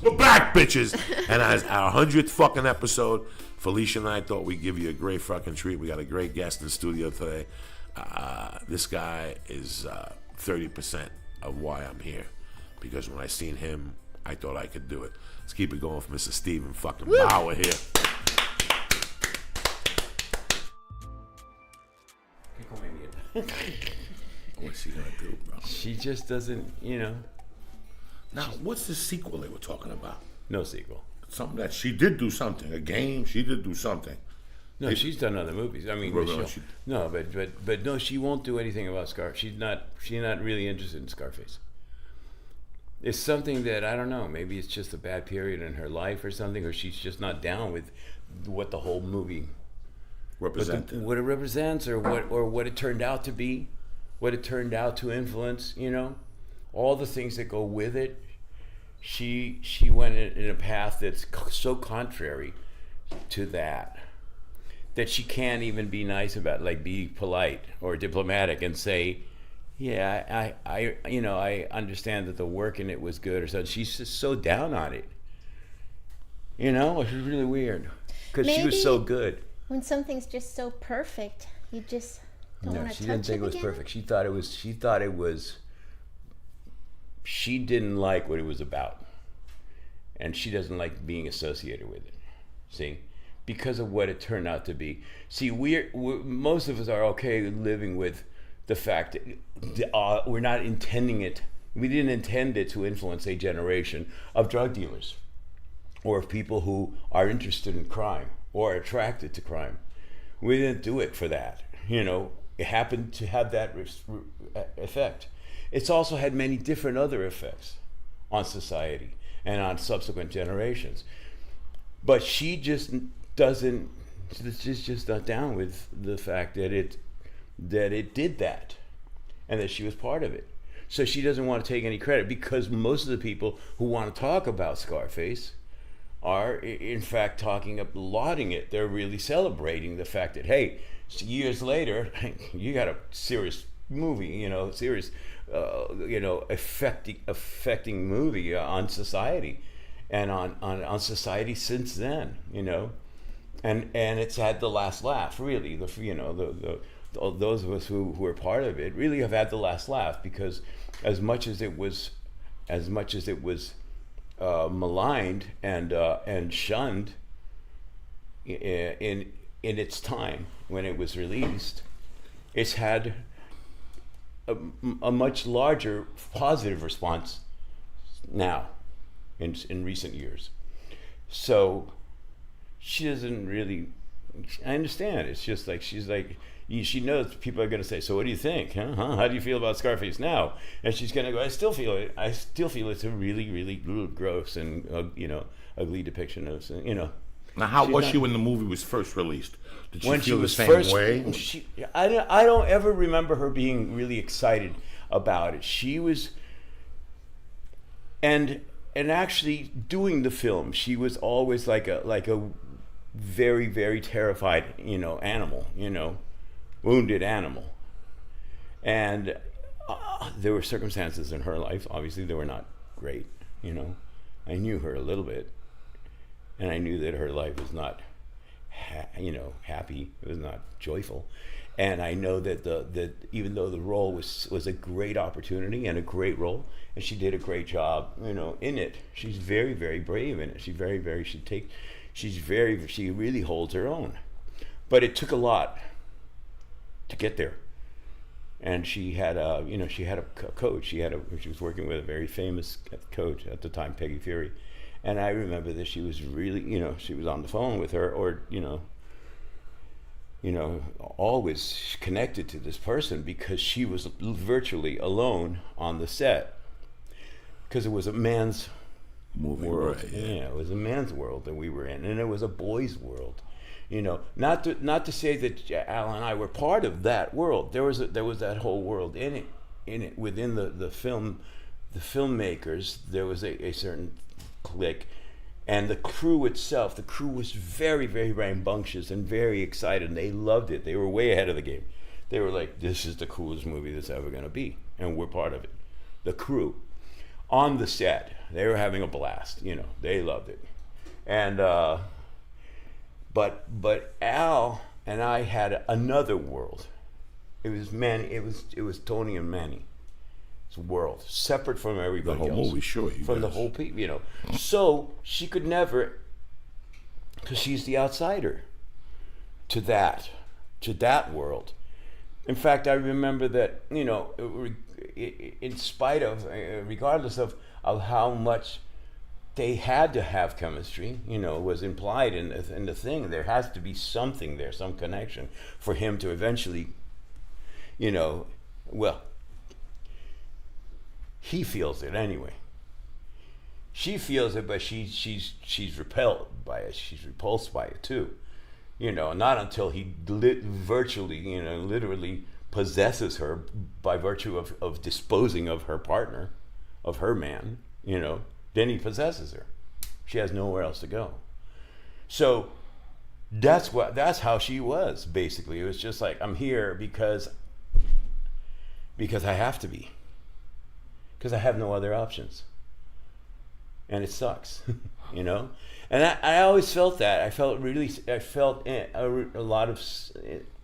We're back, bitches. And as our 100th fucking episode, Felicia and I thought we'd give you a great fucking treat. We got a great guest in the studio today. This guy is 30% of why I'm here. Because when I seen him, I thought I could do it. Let's keep it going for Mr. Stephen fucking Bauer here. What's he gonna do, bro? She just doesn't, you know. Now, what's the sequel they were talking about? No sequel. Something that she did do something. A game, she did do something. No, she's done other movies. I mean, but no, she won't do anything about Scarface. She's not really interested in Scarface. It's something that, I don't know, maybe it's just a bad period in her life or something, or she's just not down with what the whole movie represented. What it represents, or what it turned out to be, what it turned out to influence, you know? All the things that go with it. She went in a path that's so contrary to that she can't even be nice about it, like be polite or diplomatic and say, yeah, I understand that the work in it was good or something. She's just so down on it. You know, it's really weird because she was so good. When something's just so perfect, you just don't want to touch it. No, she didn't think it was perfect. She thought it was. She didn't like what it was about, and she doesn't like being associated with it. See, because of what it turned out to be. See, we're most of us are okay living with the fact that we're not intending it. We didn't intend it to influence a generation of drug dealers or of people who are interested in crime or attracted to crime. We didn't do it for that. You know, it happened to have that effect. It's also had many different other effects on society and on subsequent generations. But she just doesn't, she's just not down with the fact that it did that and that she was part of it. So she doesn't want to take any credit, because most of the people who want to talk about Scarface are in fact lauding it. They're really celebrating the fact that, hey, years later, you got a serious movie, you know, serious, affecting movie on society and on society since then, you know. And it's had the last laugh, really. Those of us who were part of it really have had the last laugh, because as much as it was maligned and shunned in its time when it was released, it's had a much larger positive response now in recent years. So she doesn't really, I understand. It's just like, she knows people are going to say, so what do you think? Huh? How do you feel about Scarface now? And she's going to go, I still feel it. I still feel it's a really, really gross and, ugly depiction of, you know. Now, how was she when the movie was first released? Did she feel the same way? I don't ever remember her being really excited about it. She was, and actually doing the film, she was always like a very, very terrified, animal, wounded animal. And there were circumstances in her life, obviously they were not great, I knew her a little bit, and I knew that her life was not happy, it was not joyful. And I know that even though the role was a great opportunity and a great role, and she did a great job, in it. She's very, very brave in it. She really holds her own. But it took a lot to get there. And she had a coach. She was working with a very famous coach at the time, Peggy Fury. And I remember that she was really, she was on the phone with her, or, always connected to this person, because she was virtually alone on the set. Because it was a man's world. Right, yeah, it was a man's world that we were in, and it was a boy's world. Not to say that Al and I were part of that world. There was that whole world in it within the film, the filmmakers. There was a certain clique, and the crew itself. The crew was very, very rambunctious and very excited, and they loved it. They were way ahead of the game. They were like, "This is the coolest movie that's ever going to be," and we're part of it. The crew on the set. They were having a blast. They loved it. And but Al and I had another world. It was Manny. It was Tony and Manny. It's a world separate from everybody The whole else. movie, sure. From the whole people, So she could never, because she's the outsider to that world. In fact, I remember that, in spite of, regardless of how much they had to have chemistry, was implied in the thing. There has to be something there, some connection for him to eventually, well, he feels it anyway. She feels it, but she's repelled by it. She's repulsed by it too. Not until he virtually, literally possesses her by virtue of disposing of her partner, of her man, then he possesses her. She has nowhere else to go. So that's how she was, basically. It was just like, I'm here because I have to be. Because I have no other options. And it sucks, And I always felt that. I felt a lot of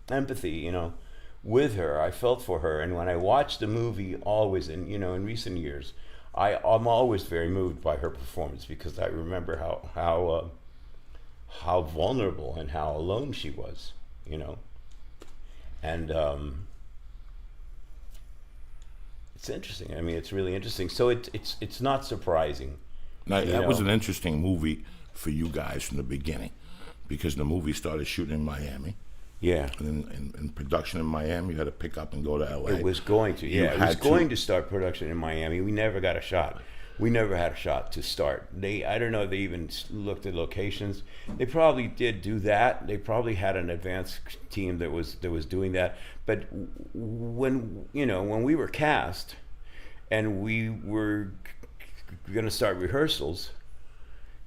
empathy, with her. I felt for her. And when I watched the movie, always in recent years, I'm always very moved by her performance, because I remember how vulnerable and how alone she was, And it's interesting. I mean, it's really interesting. So it's not surprising. Now, that was an interesting movie for you guys from the beginning, because the movie started shooting in Miami. Yeah. And in production in Miami, you had to pick up and go to L.A. It was going to, yeah. It was going to start production in Miami. We never got a shot. We never had a shot to start. I don't know if they even looked at locations. They probably did do that. They probably had an advanced team that was doing that. But when we were cast and we were going to start rehearsals,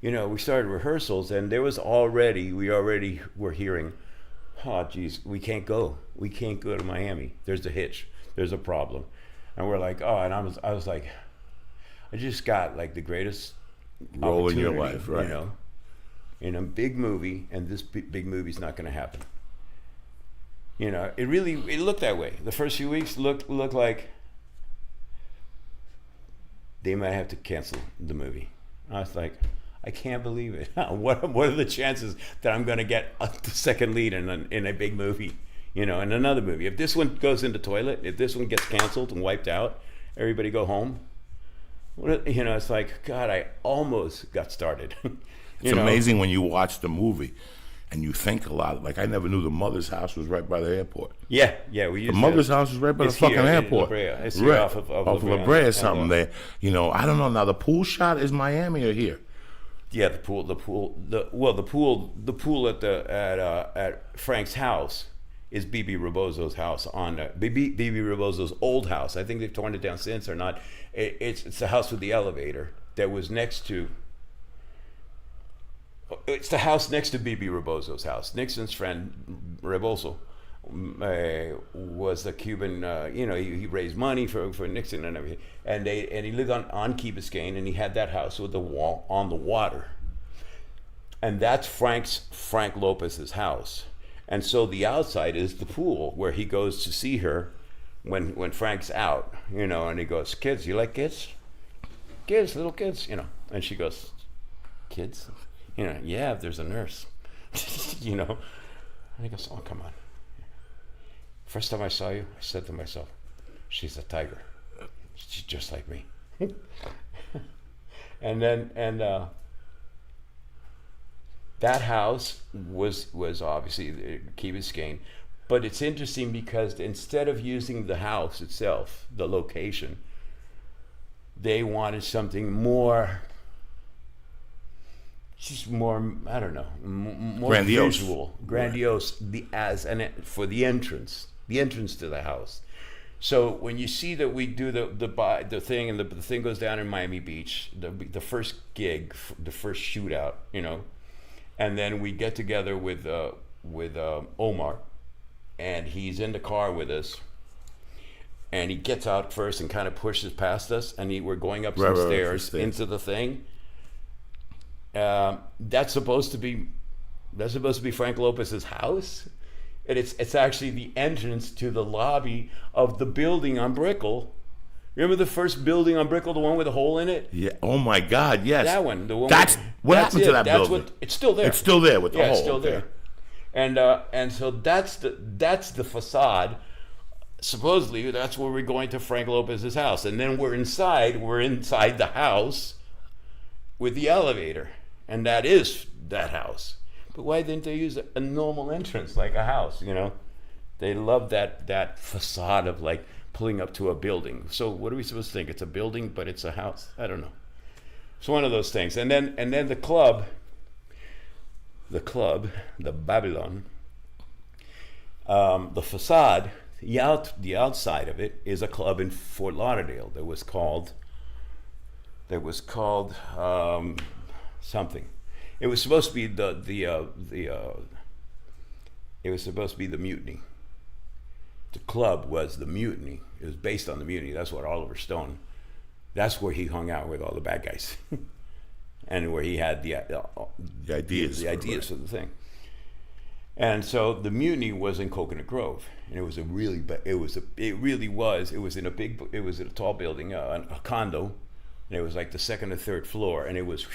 we started rehearsals, and we already were hearing, oh geez, we can't go to Miami. There's a hitch. There's a problem. And we're like, oh, and I was like, I just got like the greatest role in your life, right? In a big movie, and this big movie's not going to happen. It looked that way. The first few weeks looked like they might have to cancel the movie. I was like, I can't believe it. What are the chances that I'm going to get the second lead in a big movie, in another movie? If this one goes into toilet, if this one gets canceled and wiped out, everybody go home. It's like, God, I almost got started. It's amazing when you watch the movie and you think a lot. Like, I never knew the mother's house was right by the airport. Yeah. We used the mother's house is right by the fucking airport. It's right. off of La Brea or something there. I don't know. Now, the pool shot is Miami or here? Yeah, the pool at Frank's house is BB Rebozo's house BB Rebozo's old house. I think they've torn it down since or not. It's the house with the elevator that was next to. It's the house next to BB Rebozo's house. Nixon's friend Rebozo was a Cuban. He raised money for Nixon and everything, and he lived on Key Biscayne, and he had that house with the wall on the water, and that's Frank Lopez's house. And so the outside is the pool where he goes to see her when Frank's out, and he goes, kids, you like kids? Kids, little kids, And she goes, kids? Yeah, if there's a nurse, And he goes, oh, come on. First time I saw you, I said to myself, she's a tiger. She's just like me. and that house was obviously Key Biscayne, but it's interesting because instead of using the house itself, the location, they wanted something more, just more, I don't know, more grandiose. Visual, grandiose, for the entrance to the house. So when you see that we do the thing, and the thing goes down in Miami Beach, the first gig, the first shootout, and then we get together with Omar, and he's in the car with us, and he gets out first and kind of pushes past us, and we're going up Right, some right, stairs into the thing. That's supposed to be Frank Lopez's house, and it's actually the entrance to the lobby of the building on Brickell. Remember the first building on Brickell, the one with a hole in it? Yeah. Oh my God. Yes. That one. The one. What happened to that building? It's still there. It's still there with the hole. It's still okay. there. And so that's the facade. Supposedly that's where we're going to Frank Lopez's house, and then we're inside the house with the elevator, and that is that house. But why didn't they use a normal entrance like a house? They love that facade of like pulling up to a building. So what are we supposed to think? It's a building, but it's a house? I don't know. It's one of those things. And then the club, the Babylon, the facade, the outside of it is a club in Fort Lauderdale that was called something. It was supposed to be the Mutiny. The club was the Mutiny. It was based on the Mutiny. That's what Oliver Stone. That's where he hung out with all the bad guys, and where he had the ideas. The ideas for the thing. And so the Mutiny was in Coconut Grove, and it was a tall building, a condo. And it was like the second or third floor, and it was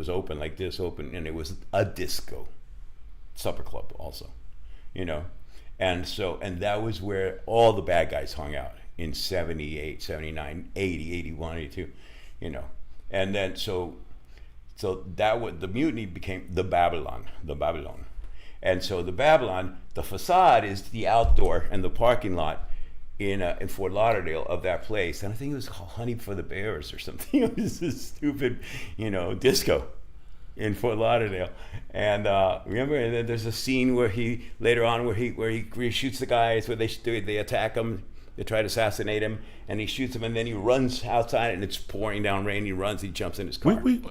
open like this, and it was a disco, supper club also, and that was where all the bad guys hung out in 78, 79, 80, 81, 82, and then so that was the Mutiny became the Babylon, and so the Babylon, the facade is the outdoor and the parking lot in Fort Lauderdale of that place, and I think it was called Honey for the Bears or something. It was this stupid, disco in Fort Lauderdale. And remember, and then there's a scene where he shoots the guys, where they attack him, they try to assassinate him, and he shoots him, and then he runs outside, and it's pouring down rain. He runs, he jumps in his car. Yeah, and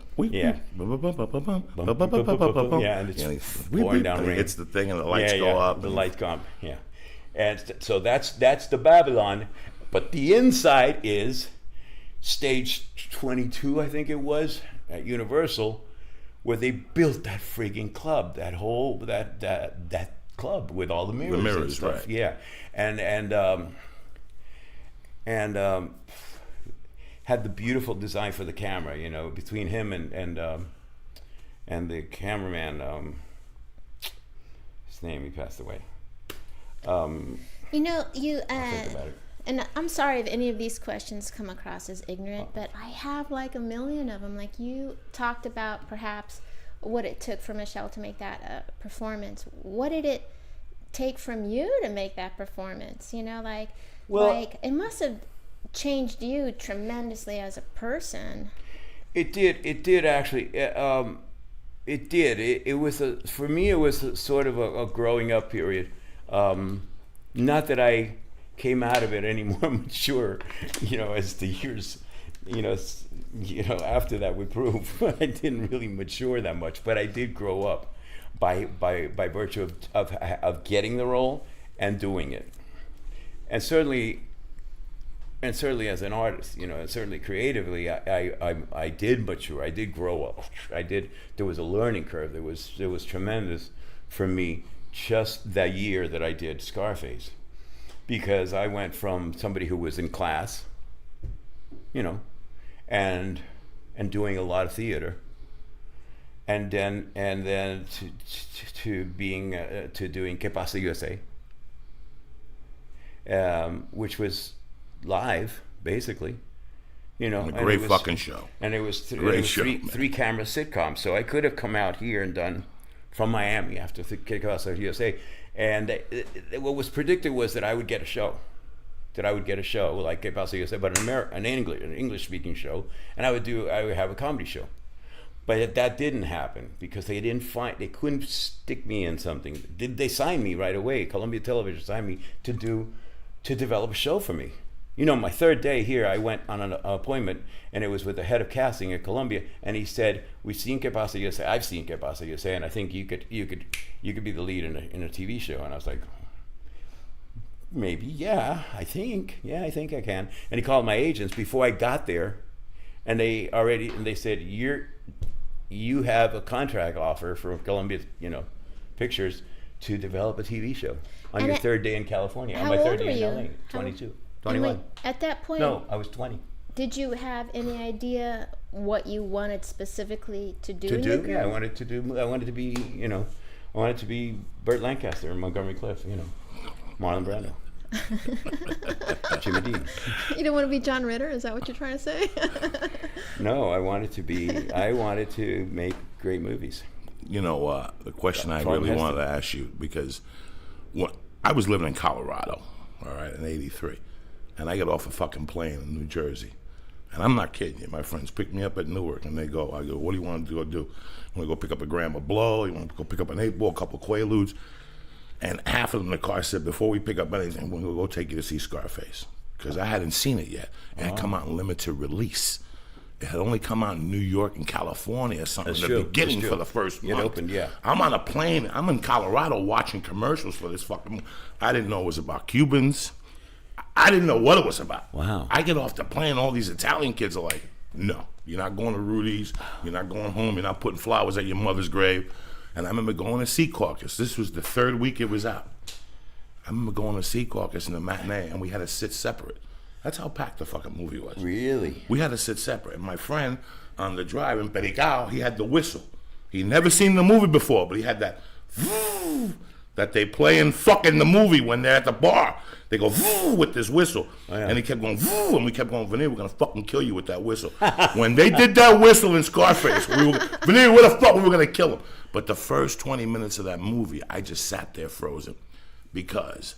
it's pouring down rain. It's the thing, and the lights go up. The lights go up. Yeah. And so that's the Babylon, but the inside is stage 22, I think it was, at Universal, where they built that frigging club, that club with all the mirrors and stuff. Right. Yeah, and had the beautiful design for the camera, between him and the cameraman. His name, he passed away. And I'm sorry if any of these questions come across as ignorant, but I have like a million of them. Like, you talked about perhaps what it took for Michelle to make that performance. What did it take from you to make that performance? It must have changed you tremendously as a person. It did actually. It did. It was for me. It was sort of a growing up period. Not that I came out of it any more mature, as the years, after that would prove. I didn't really mature that much, but I did grow up by virtue of getting the role and doing it, and certainly as an artist, and certainly creatively, I did mature. I did grow up. There was a learning curve. There was tremendous for me. Just that year that I did Scarface, because I went from somebody who was in class, and doing a lot of theater, and then to doing Que Pasa USA, which was live basically, A great fucking show. And it was three camera sitcom, so I could have come out here and done from Miami after Que Pasa USA, and what was predicted was that I would get a show. Like Que Pasa USA, but an English speaking show, and I would have a comedy show. But that didn't happen because they couldn't stick me in something. They signed me right away. Columbia Television signed me to develop a show for me. My third day here, I went on an appointment, and it was with the head of casting at Columbia, and he said, "We've seen Que Pasa USA. I've seen Que Pasa USA, and I think you could be the lead in a TV show." And I was like, maybe, yeah, I think I can. And he called my agents before I got there, and they said, you have a contract offer from Columbia, Pictures to develop a TV show on your third day in California. On my third day in LA, 22, 21. At that point, no, I was 20. Did you have any idea what you wanted specifically to do? Yeah, I wanted to be, I wanted to be Burt Lancaster in Montgomery Cliff, Marlon Brando. Jimmy Dean. You don't want to be John Ritter? Is that what you're trying to say? No, I wanted to make great movies. The question I really wanted to ask you, because I was living in Colorado, all right, in '83, and I get off a fucking plane in New Jersey, and I'm not kidding you. My friends pick me up at Newark, and I go, what do you want to go do? You want to go pick up a gram of blow? You want to go pick up an 8-ball, a couple Quaaludes? And half of them in the car said, before we pick up anything, we're going to go take you to see Scarface. Because I hadn't seen it yet. It had come out in limited release. It had only come out in New York and California or something in the beginning for the first month. It opened, yeah. I'm on a plane. I'm in Colorado watching commercials for this fucking movie. I didn't know it was about Cubans. I didn't know what it was about. Wow. I get off the plane, all these Italian kids are like, no, you're not going to Rudy's. You're not going home. You're not putting flowers at your mother's grave. And I remember going to Sea Caucus. This was the third week it was out. I remember going to Sea Caucus in the matinee, and we had to sit separate. That's how packed the fucking movie was. Really? We had to sit separate. And my friend on the drive in Pericao, he had the whistle. He'd never seen the movie before, but he had that that they play in fucking the movie when they're at the bar. They go with this whistle. Oh, yeah. And he kept going, and we kept going, Veneer, we're going to fucking kill you with that whistle. When they did that whistle in Scarface, Veneer, where the fuck we were going to kill him? But the first 20 minutes of that movie, I just sat there frozen because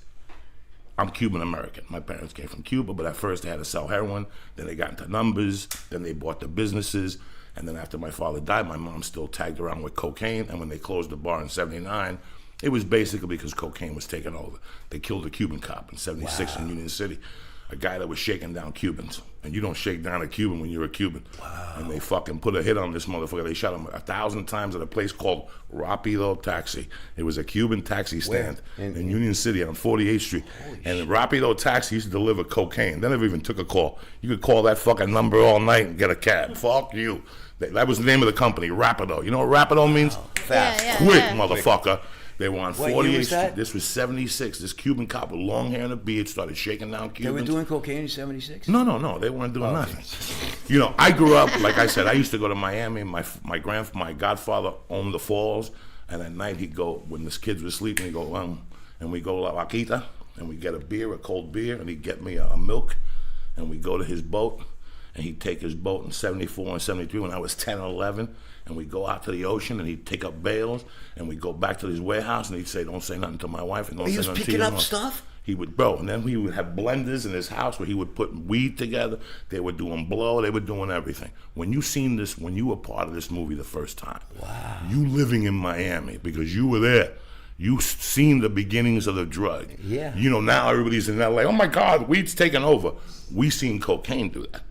I'm Cuban American. My parents came from Cuba, but at first they had to sell heroin. Then they got into numbers. Then they bought the businesses. And then after my father died, my mom still tagged around with cocaine. And when they closed the bar in '79, it was basically because cocaine was taking over. They killed a Cuban cop in '76 in Union City, a guy that was shaking down Cubans. And you don't shake down a Cuban when you're a Cuban. Wow. And they fucking put a hit on this motherfucker. They shot him 1,000 times at a place called Rapido Taxi. It was a Cuban taxi stand in Union City on 48th Street. And Rapido Taxi used to deliver cocaine. They never even took a call. You could call that fucking number all night and get a cab. Fuck you. That was the name of the company, Rapido. You know what Rapido means? Fast. Quick, motherfucker. They were on 48th Street. That? This was '76. This Cuban cop with long hair and a beard started shaking down Cubans. They were doing cocaine in '76? No. They weren't doing nothing. I grew up, like I said, I used to go to Miami. My godfather owned the falls. And at night he'd go, when the kids were sleeping, he'd go, and we go La Vaquita, and we'd get a cold beer, and he'd get me a milk, and we'd go to his boat, and he'd take his boat in '74 and '73 when I was 10 or 11, and we'd go out to the ocean, and he'd take up bales, and we'd go back to his warehouse, and he'd say, don't say nothing to my wife, and don't say nothing to you. He was picking up stuff? He would, and then he would have blenders in his house where he would put weed together. They were doing blow. They were doing everything. When you seen this, when you were part of this movie the first time, wow, you living in Miami because you were there. You seen the beginnings of the drug. Yeah. Now everybody's in LA. Oh my God, weed's taking over. We seen cocaine do that.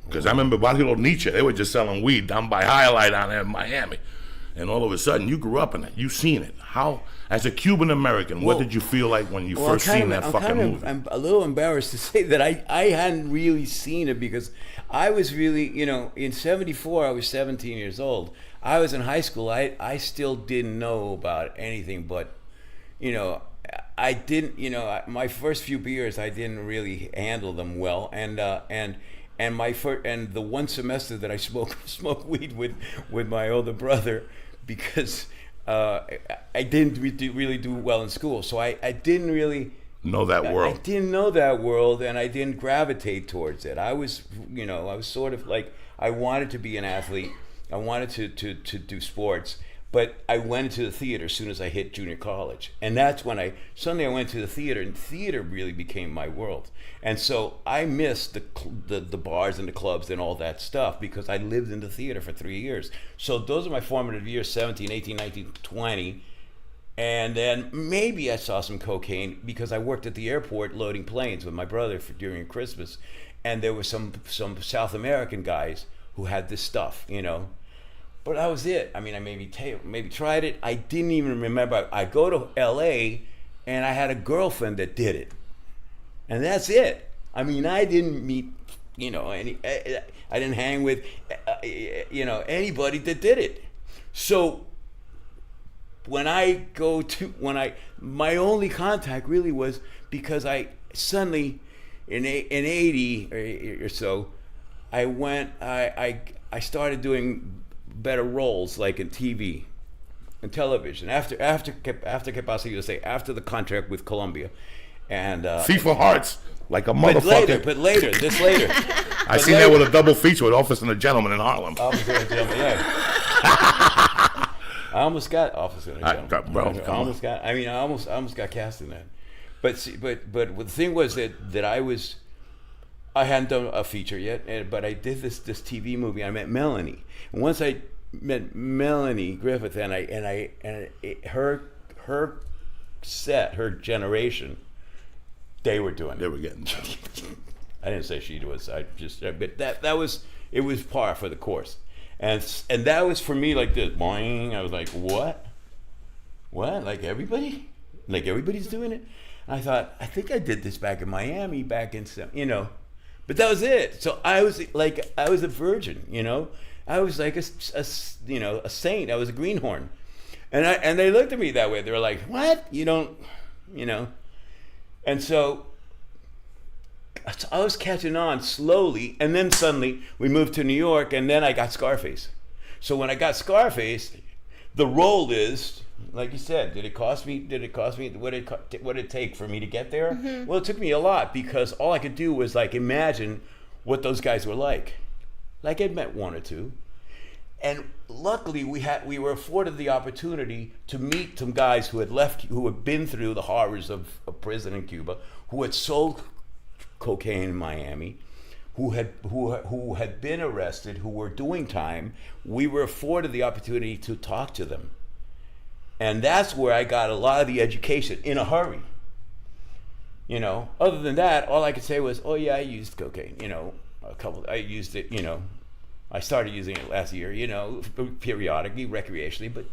Because I remember Barrio Nietzsche, they were just selling weed down by Highlight down there in Miami. And all of a sudden, you grew up in it. You seen it. How, as a Cuban American, what did you feel like when you first seen that fucking movie? I'm a little embarrassed to say that I hadn't really seen it because I was really, in '74, I was 17 years old. I was in high school. I still didn't know about anything but, I didn't, my first few beers, I didn't really handle them well. And the one semester that I smoked weed with my older brother, because I didn't really do well in school, so I didn't really know that world. I didn't know that world, and I didn't gravitate towards it. I was sort of like, I wanted to be an athlete. I wanted to do sports. But I went into the theater as soon as I hit junior college. And that's when I went to the theater, and theater really became my world. And so I missed the bars and the clubs and all that stuff because I lived in the theater for 3 years. So those are my formative years, 17, 18, 19, 20. And then maybe I saw some cocaine because I worked at the airport loading planes with my brother during Christmas. And there were some South American guys who had this stuff, But that was it. I mean, I maybe tried it. I didn't even remember. I go to LA and I had a girlfriend that did it, and that's it. I mean, I didn't meet, I didn't hang with, anybody that did it. So when my only contact really was because I suddenly, in 80 or so, I started doing better roles, like in TV and television. After Que Pasa USA, after the contract with Columbia, and FIFA Hearts, like a motherfucker. But later. I seen that with a double feature with Officer and a Gentleman in Harlem. Officer and a Gentleman, yeah. I almost got Officer and a Gentleman. I almost got cast in that. But the thing was that I hadn't done a feature yet, but I did this TV movie. I met Melanie, and once I met Melanie Griffith, and her set, her generation, they were doing it. They were getting done. I didn't say she was. But that was, it was par for the course, and that was for me like this. Boing. I was like, what? Like everybody's doing it. And I thought, I think I did this back in Miami, but that was it. So I was a virgin, I was like a saint. I was a greenhorn, and they looked at me that way. They were like, what? You don't, And so I was catching on slowly, and then suddenly we moved to New York, and then I got Scarface. So when I got Scarface, the role is, like you said, did it cost me what did it take for me to get there? Mm-hmm. Well, it took me a lot, because all I could do was like imagine what those guys were like. Like I'd met one or two. And luckily we were afforded the opportunity to meet some guys who had been through the horrors of prison in Cuba, who had sold cocaine in Miami, who had been arrested, who were doing time. We were afforded the opportunity to talk to them. And that's where I got a lot of the education in a hurry. Other than that, all I could say was, oh yeah, I used cocaine, I used it, I started using it last year, periodically, recreationally, but,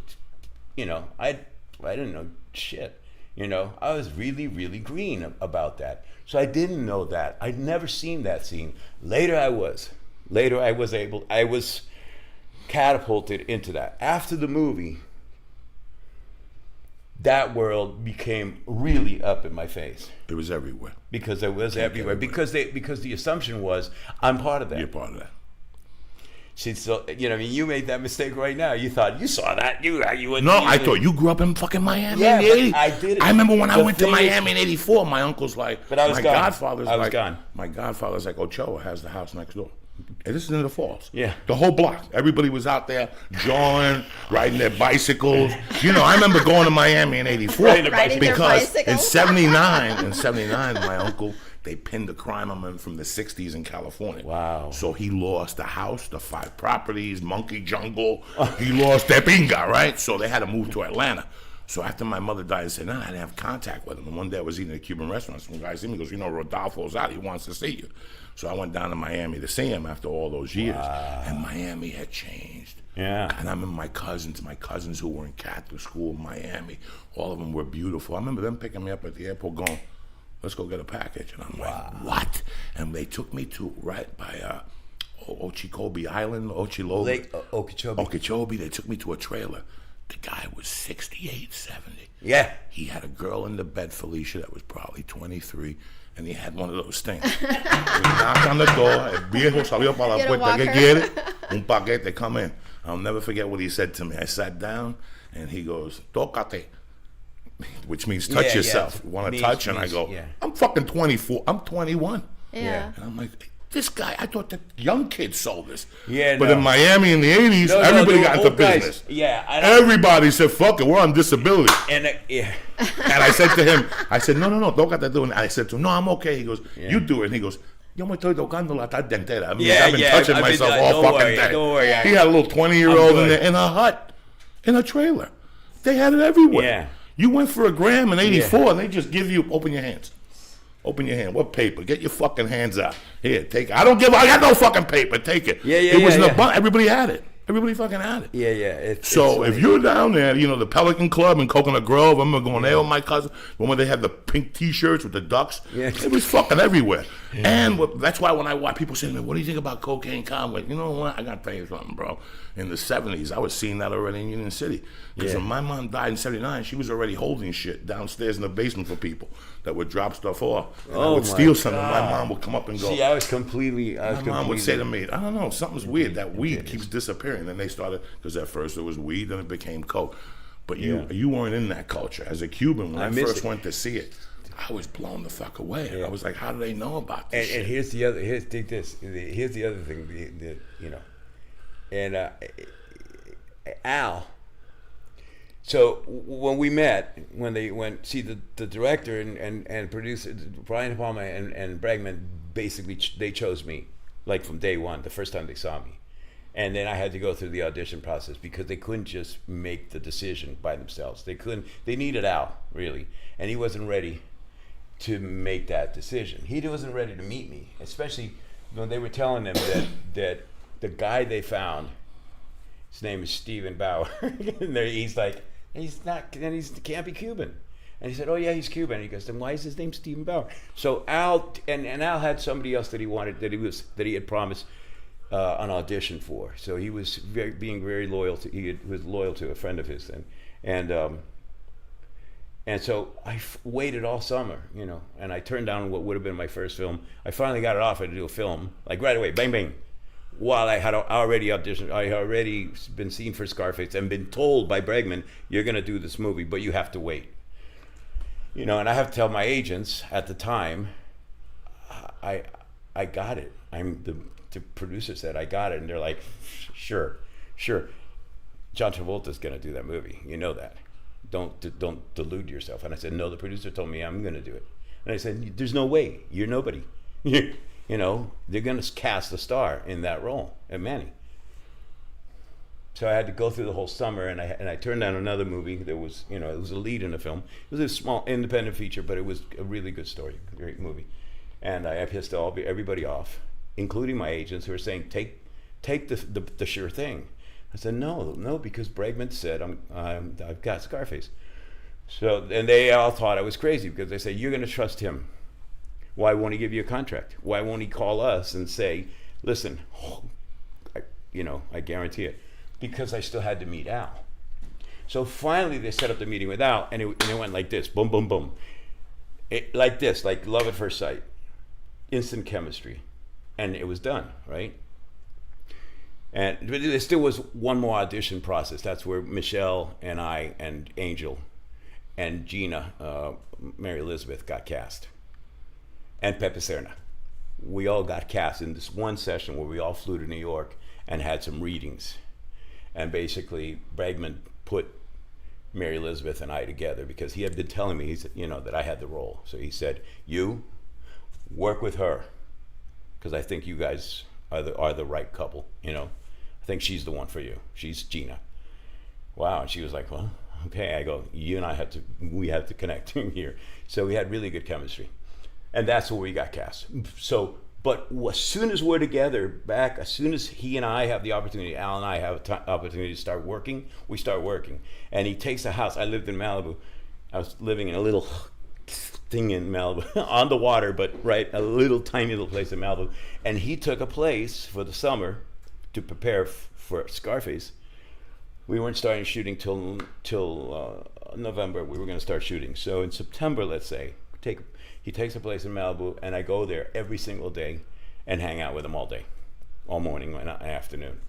I didn't know shit, I was really, really green about that. So I didn't know that. I'd never seen that scene. Later I was catapulted into that. After the movie, that world became really up in my face. It was everywhere. Because it was everywhere. Because the assumption was, I'm part of that. You're part of that. See, so you made that mistake right now. You thought you saw that. You wouldn't. No, I thought you grew up in fucking Miami in the 80s. I did. I remember when I went to Miami in '84. My uncle's like, but I was gone. My godfather's like, Ochoa has the house next door. And this is in the Falls. Yeah. The whole block. Everybody was out there jawing, riding their bicycles. I remember going to Miami in '84 because in '79, my uncle, they pinned a crime on him from the '60s in California. Wow. So he lost the house, the 5 properties, Monkey Jungle. He lost their pinga, right? So they had to move to Atlanta. So after my mother died, I said, no, I didn't have contact with him. And one day I was eating at a Cuban restaurant. Some guy seen me, goes, Rodolfo's out. He wants to see you. So I went down to Miami to see him after all those years. Wow. And Miami had changed. Yeah. And I remember my cousins who were in Catholic school in Miami, all of them were beautiful. I remember them picking me up at the airport going, let's go get a package. And I'm like, what? And they took me to right by Okeechobee Island, Lake Okeechobee. Okeechobee. They took me to a trailer. The guy was 68, 70. Yeah. He had a girl in the bed, Felicia, that was probably 23, and he had one of those things. We knocked on the door. El viejo salió para la puerta. ¿Qué quiere? Un paquete, come in. I'll never forget what he said to me. I sat down, and he goes, tócate, which means touch yourself. You want to touch? And I go, I'm fucking 24. I'm 21. Yeah. And I'm like, this guy, I thought that young kids sold this. Yeah, but in Miami in the 80s, everybody got into business. Yeah. Everybody said, fuck it, we're on disability. And I said to him, no, don't got that doing. I said to him, no, I'm okay. He goes, you do it. And he goes, yo me estoy tocando la tarde entera. I mean, I've been touching myself all fucking day. Don't worry. He had a little 20-year-old in there in a hut, in a trailer. They had it everywhere. Yeah. You went for a gram in 84, and they just give you, open your hands. Open your hand. What paper? Get your fucking hands out. Here, take it. I got no fucking paper. Take it. Yeah. It was in a bunch. Everybody had it. Everybody fucking had it. Yeah. So if you're down there, the Pelican Club in Coconut Grove, I remember going there with my cousin, when they had the pink T-shirts with the ducks. Yeah. It was fucking everywhere. And that's why when I watch people say to me, what do you think about Cocaine Conway? You know what? I got to tell you something, bro. In the 70s, I was seeing that already in Union City. Because when my mom died in 79, she was already holding shit downstairs in the basement for people that would drop stuff off. And I would steal something. My mom would come up and go. See, I was completely. My mom would say to me, I don't know, something's weird. That weed keeps disappearing. Then they started, because at first it was weed, then it became coke. But you weren't in that culture. As a Cuban, when I first went to see it, I was blown the fuck away. Yeah. I was like, how do they know about this shit? And here's the other. Here's the other thing. And Al. So when we met, when the director and producer Brian De Palma and Bregman, basically they chose me, like from day one, the first time they saw me. And then I had to go through the audition process because they couldn't just make the decision by themselves. They needed Al, really. And he wasn't ready to make that decision. He wasn't ready to meet me, especially when they were telling him that the guy they found, his name is Stephen Bauer. And he's like, he can't be Cuban. And he said, oh yeah, he's Cuban. And he goes, then why is his name Stephen Bauer? So Al, and Al had somebody else that he had promised an audition for. So he was being very loyal to. He was loyal to a friend of his, and so I waited all summer, and I turned down what would have been my first film. I finally got an offer to do a film, like right away, bang bang. While I had already auditioned, I had already been seen for Scarface and been told by Bregman, you're going to do this movie, but you have to wait. And I have to tell my agents at the time, I got it. The producer said, I got it. And they're like, sure. John Travolta's going to do that movie. You know that. Don't delude yourself. And I said, no, the producer told me I'm going to do it. And I said, there's no way. You're nobody. They're going to cast a star in that role at Manny. So I had to go through the whole summer, and I turned down another movie. There was, it was a lead in the film. It was a small independent feature, but it was a really good story, great movie. And I pissed everybody off, including my agents, who were saying, take the sure thing. I said, no, because Bregman said I've got Scarface. So, and they all thought I was crazy because they said, you're going to trust him. Why won't he give you a contract? Why won't he call us and say, listen, I guarantee it. Because I still had to meet Al. So finally they set up the meeting with Al, and it went like this, boom, boom, boom. Like this, like love at first sight. Instant chemistry. And it was done, right? But there still was one more audition process. That's where Michelle and I and Angel and Gina, Mary Elizabeth, got cast. And Pepe Serna. We all got cast in this one session where we all flew to New York and had some readings. And basically, Bregman put Mary Elizabeth and I together because he had been telling me, that I had the role. So he said, you work with her because I think you guys are the right couple. I think she's the one for you. She's Gina. Wow. And she was like, well, okay. I go, you and I we have to connect here. So we had really good chemistry. And that's where we got cast. So, but as soon as we're together as soon as he and I have the opportunity, Al and I have an opportunity to start working, we start working. And he takes a house. I lived in Malibu. I was living in a little thing in Malibu, on the water, but a little tiny little place in Malibu. And he took a place for the summer to prepare for Scarface. We weren't starting shooting till November. We were going to start shooting. So in September, let's say, he takes a place in Malibu, and I go there every single day and hang out with him all day, all morning and afternoon,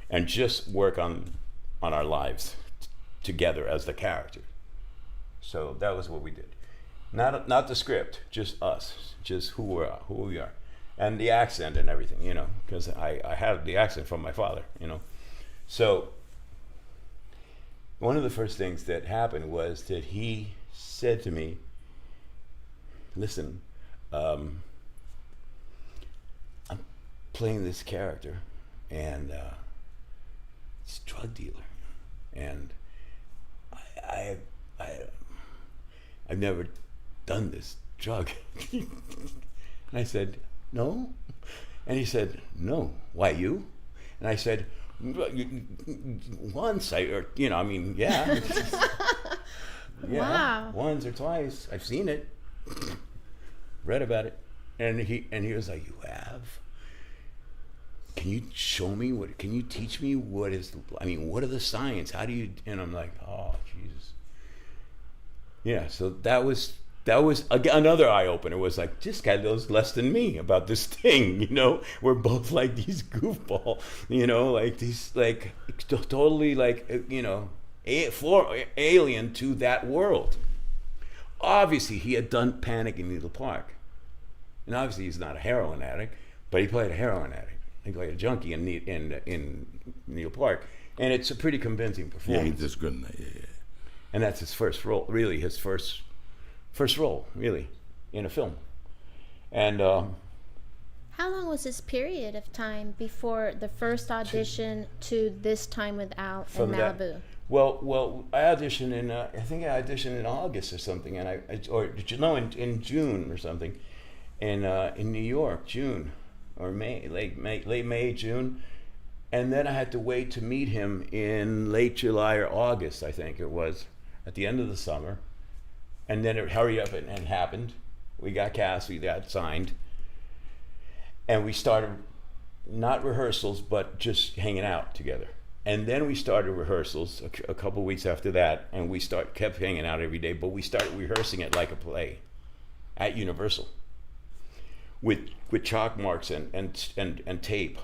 and just work on our lives together as the character. So that was what we did. Not the script, just us, just who we are, and the accent and everything, because I had the accent from my father, So one of the first things that happened was that he said to me, listen, I'm playing this character, and it's a drug dealer, and I've never done this drug. And I said, no? And he said, no. Why, you? And I said, Once, yeah. Yeah, Wow. once or twice. I've seen it, read about it, and he was like, "You have? Can you show me what? Can you teach me what is? I mean, what are the science? How do you?" And I'm like, "Oh, Jesus." Yeah. So that was another eye opener. Was like, this guy knows less than me about this thing. You know, we're both like these goofball. You know, like these like totally like alien to that world. Obviously, he had done Panic in Needle Park, and obviously he's not a heroin addict, but he played a heroin addict. He played a junkie in Needle Park, and it's a pretty convincing performance. Yeah, he does good in that. Yeah. And that's his first role, really, his first role, really, in a film. And how long was this period of time before the first audition to this time with Al in Malibu? Well, I auditioned in I think I auditioned in August or something, and in June or something, in New York, June or late May, June, and then I had to wait to meet him in late July or August, I think it was, at the end of the summer, and then it hurry up and happened. We got cast, we got signed, and we started not rehearsals but just hanging out together. And then we started rehearsals a couple of weeks after that, and we kept hanging out every day, but we started rehearsing it like a play at Universal with chalk marks and tape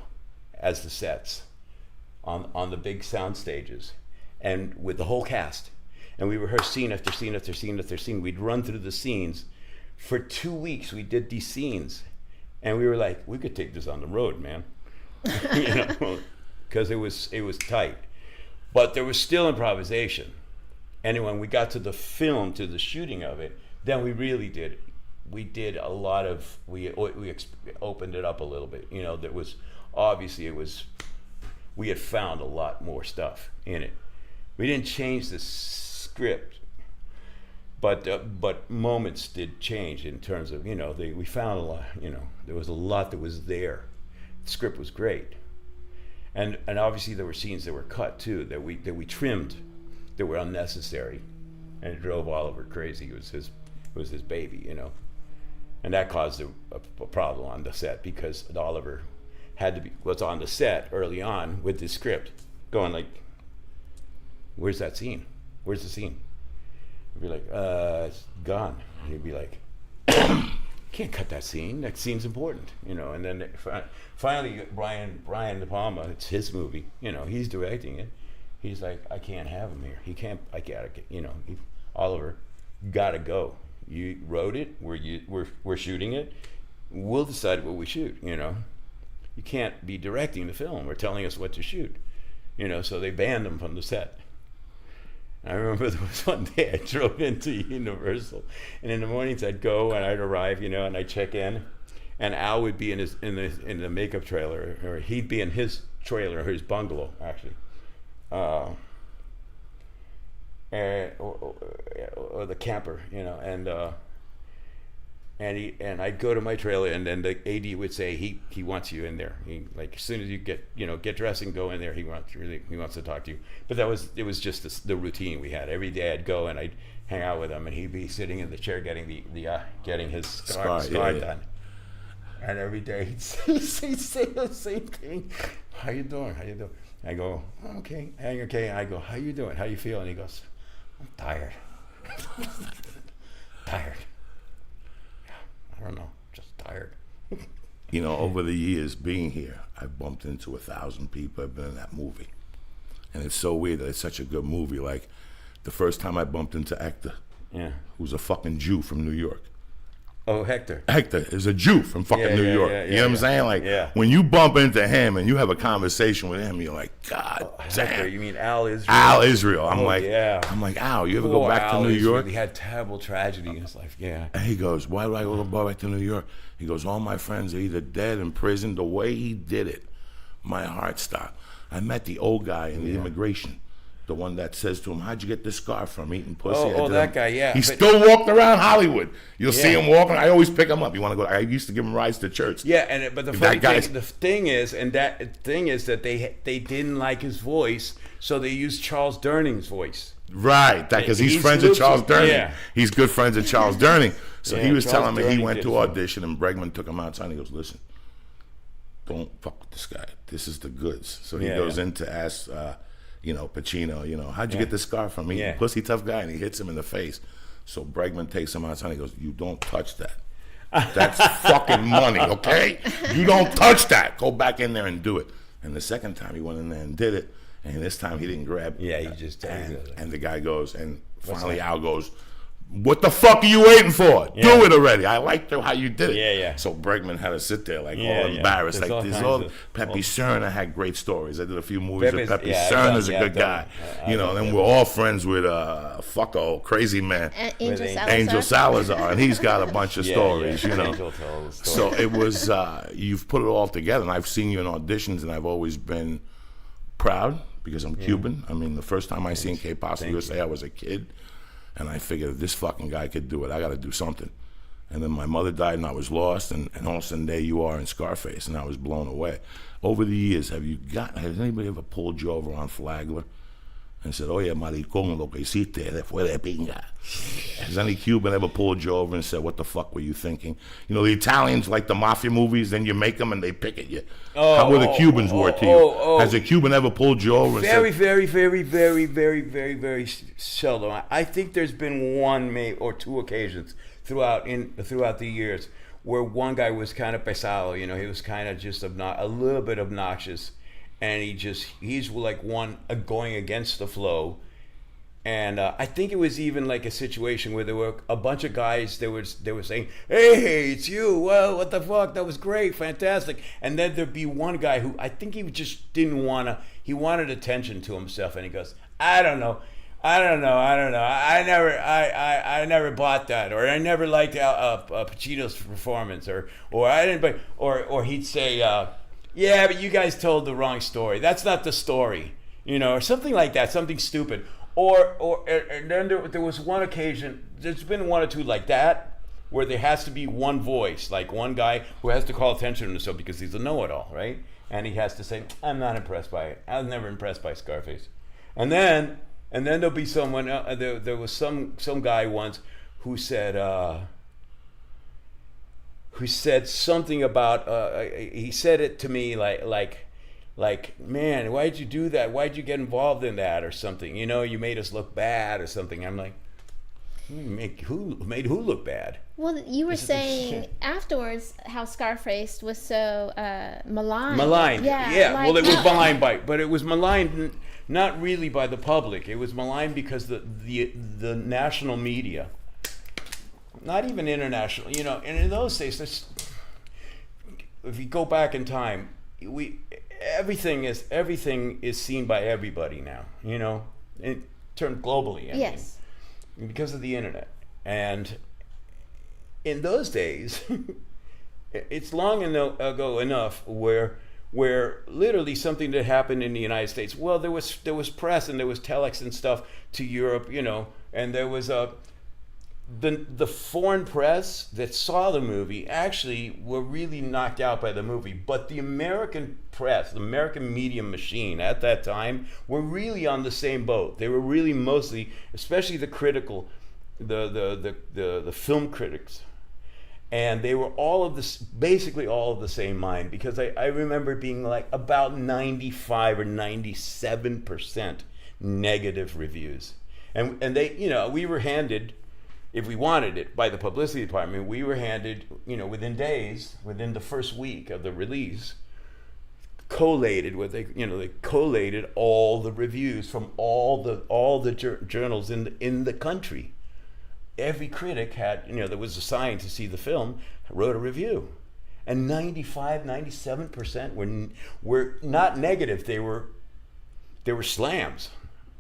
as the sets on the big sound stages, and with the whole cast. And we rehearsed scene after scene after scene after scene. We'd run through the scenes. For 2 weeks, we did these scenes, and we were like, we could take this on the road, man. You know, because it was tight, but there was still improvisation. And when we got to the film, to the shooting of it, then we really did. We did a lot of. We opened it up a little bit. You know, there was obviously we had found a lot more stuff in it. We didn't change the script, but moments did change in terms of we found a lot. There was a lot that was there. The script was great. And obviously there were scenes that were cut too, that we trimmed, that were unnecessary, and it drove Oliver crazy. It was his baby, and that caused a problem on the set, because Oliver was on the set early on with the script, going like, "Where's that scene? Where's the scene?" We'd be like, "It's gone." And he'd be like, "Can't cut that scene. That scene's important," And then finally, Brian De Palma, it's his movie. He's directing it. He's like, "I can't have him here. He can't. I gotta get. Oliver, gotta go. You wrote it. We're shooting it. We'll decide what we shoot. You can't be directing the film or telling us what to shoot. So they banned him from the set. I remember there was one day I drove into Universal, and in the mornings I'd go and I'd arrive, and I'd check in, and Al would be in the makeup trailer, or he'd be in his trailer, or his bungalow actually, or the camper, and I'd go to my trailer, and then the AD would say he wants you in there. He, like, as soon as you get dressed and go in there, he wants to talk to you. But it was just the routine we had. Every day I'd go and I'd hang out with him, and he'd be sitting in the chair getting getting his scar done. And every day he'd say the same thing. How you doing? How you doing? I go, okay. I go, how you doing? How you feel? And he goes, I'm tired. Tired. I don't know, just tired. Over the years being here, I've bumped into 1,000 people who've been in that movie. And it's so weird that it's such a good movie. Like, the first time I bumped into Hector, who's a fucking Jew from New York. Oh, Hector. Hector is a Jew from fucking New York. You know what I'm saying? Like, when you bump into him and you have a conversation with him, you're like, God damn. Hector, you mean Al Israel? Al Israel. I'm like, Al, you ever Poor go back Al to New York? He had terrible tragedy in his life, And he goes, why do I go back to New York? He goes, all my friends are either dead in prison. The way he did it, my heart stopped. I met the old guy in the immigration. The one that says to him, "How'd you get this scar from eating pussy?" That guy, yeah. He still walked around Hollywood. You'll see him walking. I always pick him up. You want to go? I used to give him rides to church. Yeah, but the thing is that they didn't like his voice, so they used Charles Durning's voice. Right, because he's friends with Charles Durning. Yeah. He's good friends with Charles Durning. So he was Charles telling me Durning he went to audition, and Bregman took him outside, and he goes, "Listen, don't fuck with this guy. This is the goods." So he goes in to ask, Pacino, "How'd you get this scar from me?" Pussy tough guy, and he hits him in the face. So Bregman takes him outside, and he goes, "You don't touch that. That's fucking money, okay? You don't touch that. Go back in there and do it." And the second time he went in there and did it, and this time he didn't grab. Yeah, he just and the guy goes, and finally Al goes, "What the fuck are you waiting for? Do it already." I liked how you did it. Yeah. So Bregman had to sit there all embarrassed. Pepe Serna had great stories. I did a few movies with Pepe. Serna's a good guy. Then we're all friends with crazy man, Angel Salazar, and he's got a bunch of stories. So it was you've put it all together, and I've seen you in auditions, and I've always been proud because I'm Cuban. I mean, the first time I seen Que Pasa USA, I was a kid. And I figured if this fucking guy could do it, I got to do something. And then my mother died, and I was lost, and all of a sudden there you are in Scarface, and I was blown away. Over the years, has anybody ever pulled you over on Flagler and said, "Oye, maricón, lo que hiciste fue de pinga"? Has any Cuban ever pulled you over and said, "What the fuck were you thinking?" The Italians, like the mafia movies, then you make them and they pick at you. How were the Cubans were to you? Has a Cuban ever pulled you over and very, said... Very, very, very, very, very, very seldom. I think there's been one or two occasions throughout the years where one guy was kind of pesado, he was kind of just a little bit obnoxious, and he's like one going against the flow. And I think it was even like a situation where there were a bunch of guys they were saying, "Hey, it's you, well, what the fuck, that was great, fantastic." And then there'd be one guy who I think he just didn't he wanted attention to himself, and he goes, I don't know. I never bought that, or I never liked Pacino's performance, or I didn't, or he'd say, "Yeah, but you guys told the wrong story. That's not the story," or something like that, something stupid. And then there was one occasion. There's been one or two like that, where there has to be one voice, like one guy who has to call attention to himself because he's a know-it-all, right? And he has to say, "I'm not impressed by it. I was never impressed by Scarface." And then there'll be someone. There was some guy once who said something about. He said it to me like, "Man, why'd you do that? Why'd you get involved in that?" or something. You made us look bad or something. I'm like, who made who look bad? Well, you were saying afterwards how Scarface was so maligned. Maligned, yeah. Like, Well, it was maligned but it was maligned not really by the public. It was maligned because the national media, not even international. And in those days, if you go back in time, everything is seen by everybody now, in terms globally. I mean, because of the internet. And in those days, it's long ago enough where literally something that happened in the United States, well, there was press and there was telex and stuff to Europe, and there was the foreign press that saw the movie actually were really knocked out by the movie, but the American press, the American media machine at that time, were really on the same boat. They were really mostly, especially the critical, the film critics, and they were basically all of the same mind, because I remember being like about 95 or 97% negative reviews, and they, we were handed, if we wanted it, by the publicity department, we were handed, within days, within the first week of the release, collated they collated all the reviews from all the journals in the country. Every critic had, that was assigned to see the film, wrote a review, and 95, 97% were not negative. They were slams.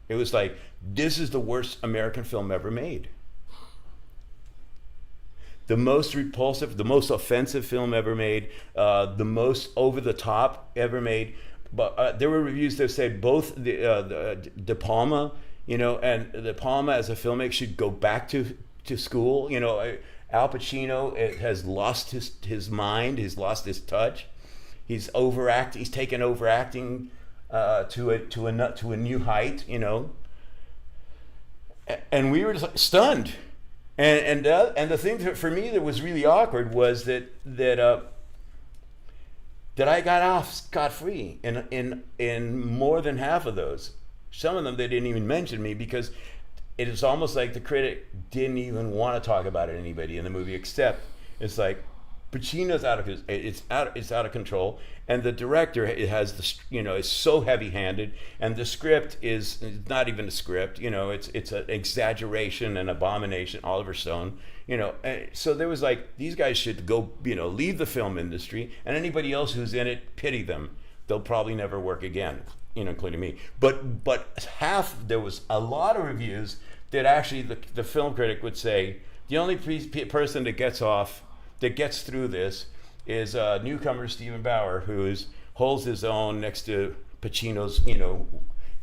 It was like, this is the worst American film ever made. The most repulsive, the most offensive film ever made, the most over the top ever made. there were reviews that said both the De Palma, and De Palma as a filmmaker should go back to school. Al Pacino has lost his mind. He's lost his touch. He's taken overacting to a new height. And we were just stunned. And the thing for me that was really awkward was that I got off scot-free in more than half of those. Some of them they didn't even mention me because it is almost like the critic didn't even want to talk about anybody in the movie, except it's like Pacino's it's out of control, and the director is so heavy-handed, and the script is not even a script. It's an exaggeration and abomination. Oliver Stone. So there was like, these guys should go, leave the film industry, and anybody else who's in it, pity them. They'll probably never work again, including me. But there was a lot of reviews that actually the film critic would say the only person that gets through this is newcomer Stephen Bauer, who holds his own next to Pacino's,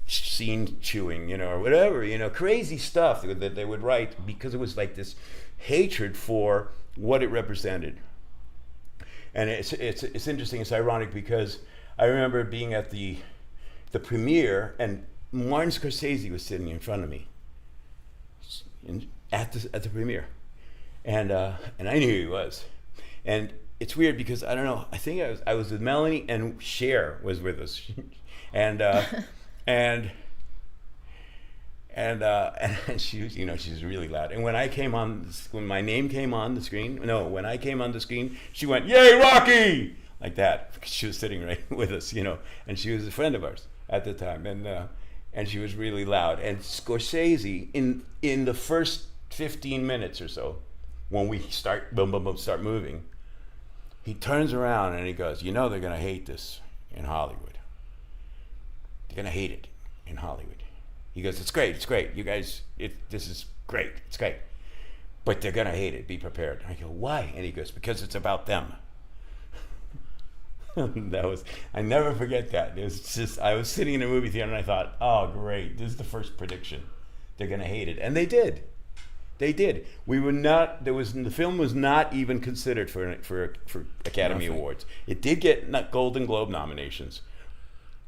scene chewing, or whatever, crazy stuff that they would write because it was like this hatred for what it represented. And it's interesting, it's ironic, because I remember being at the premiere, and Martin Scorsese was sitting in front of me at the premiere, and I knew who he was. And it's weird because I don't know, I think I was with Melanie, and Cher was with us, and she was, she's really loud. And when I came on, when my name came on the screen, when I came on the screen, she went, "Yay, Rocky!" like that, because she was sitting right with us, and she was a friend of ours at the time, and she was really loud. And Scorsese, in the first 15 minutes or so, when we start moving, he turns around and he goes, they're going to hate this in Hollywood. They're going to hate it in Hollywood. He goes, it's great, you guys, this is great, it's great. But they're going to hate it, be prepared. I go, why? And he goes, because it's about them. I never forget that. It was just, I was sitting in a movie theater and I thought, oh great, this is the first prediction. They're going to hate it. And they did. They did. The film was not even considered for Academy Awards. It did get Golden Globe nominations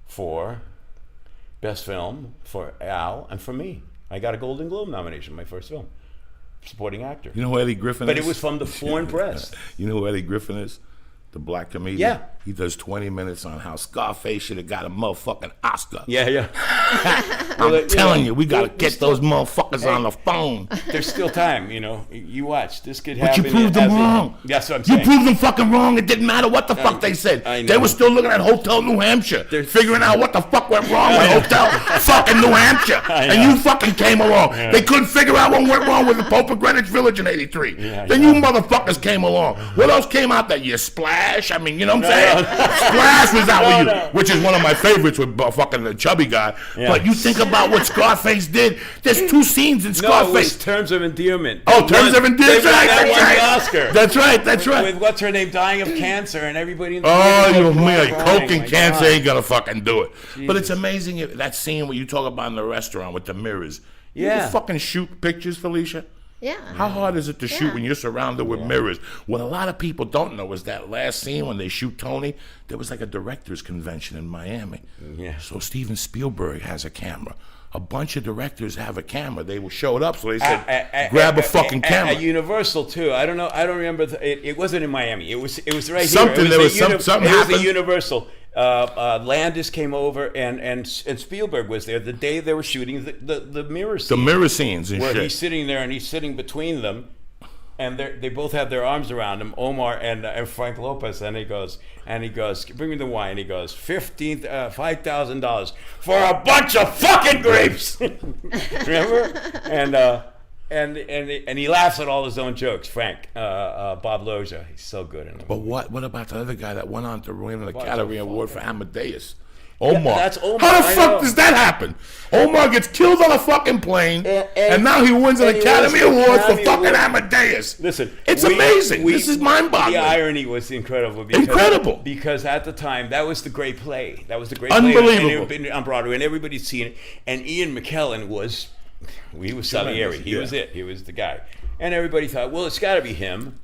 for Best Film for Al and for me. I got a Golden Globe nomination, my first film, supporting actor. You know who Eddie Griffin is? But it was from the foreign press. You know who Eddie Griffin is? The black comedian. Yeah. He does 20 minutes on how Scarface should have got a motherfucking Oscar. Yeah. I'm telling you, we got to get those motherfuckers on the phone. There's still time, You watch. This could happen. But you proved them wrong. That's what I'm saying. You proved them fucking wrong. It didn't matter what the fuck they said. They were still looking at Hotel New Hampshire, figuring out what the fuck went wrong with Hotel fucking New Hampshire. And you fucking came along. Yeah. They couldn't figure out what went wrong with the Pope of Greenwich Village in 83. Then you motherfuckers came along. What else came out that year? Splash? I mean, you know what I'm saying? Splash was out with you, which is one of my favorites with fucking the chubby guy. Yeah. But you think about what Scarface did. There's two scenes in Scarface. No, it was Terms of Endearment. Oh, Terms of Endearment. Oscar. That's right. With what's her name dying of cancer and everybody in the coke and cancer ain't gonna fucking do it. Jesus. But it's amazing that scene where you talk about in the restaurant with the mirrors. You can fucking shoot pictures, Felicia. Yeah. How hard is it to shoot when you're surrounded with mirrors? What a lot of people don't know is that last scene when they shoot Tony, there was like a director's convention in Miami. Yeah. So Steven Spielberg has a camera. A bunch of directors have a camera. They showed up, so they said, grab a fucking camera. At Universal too. I don't know. I don't remember. It wasn't in Miami. It was right something, here. Something it happened. was a Universal. Landis came over and Spielberg was there the day they were shooting the mirror scenes. The mirror scenes and where shit. He's sitting there and he's sitting between them, and they both have their arms around him, Omar and Frank Lopez, and he goes, bring me the wine. He goes, $5,000 for a bunch of fucking grapes. Remember? And he laughs at all his own jokes. Frank, Bob Loggia, he's so good in it. But what about the other guy that went on to win the Academy Award for Amadeus? Omar. That's Omar. How the I fuck know. does that happen? Omar gets killed on a fucking plane, and now he wins an and he Academy wins the Award for Academy fucking Award. Amadeus. Listen, it's amazing. This is mind-boggling. The irony was incredible. Because at the time, that was the great play. That was the great Unbelievable. play. And on Broadway, and everybody's seen it. And Ian McKellen was Salieri. He was it. He was the guy. And everybody thought, well, it's got to be him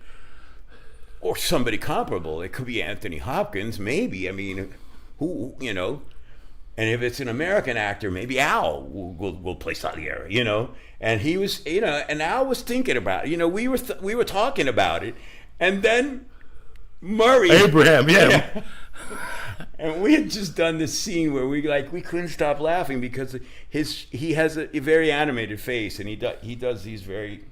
or somebody comparable. It could be Anthony Hopkins, maybe. I mean, who, you know. And if it's an American actor, maybe Al will play Salieri, you know. And he was, you know, and Al was thinking about it. You know, we were talking about it, and then Murray, Abraham, yeah. And we had just done this scene where we couldn't stop laughing because he has a very animated face, and he does these very,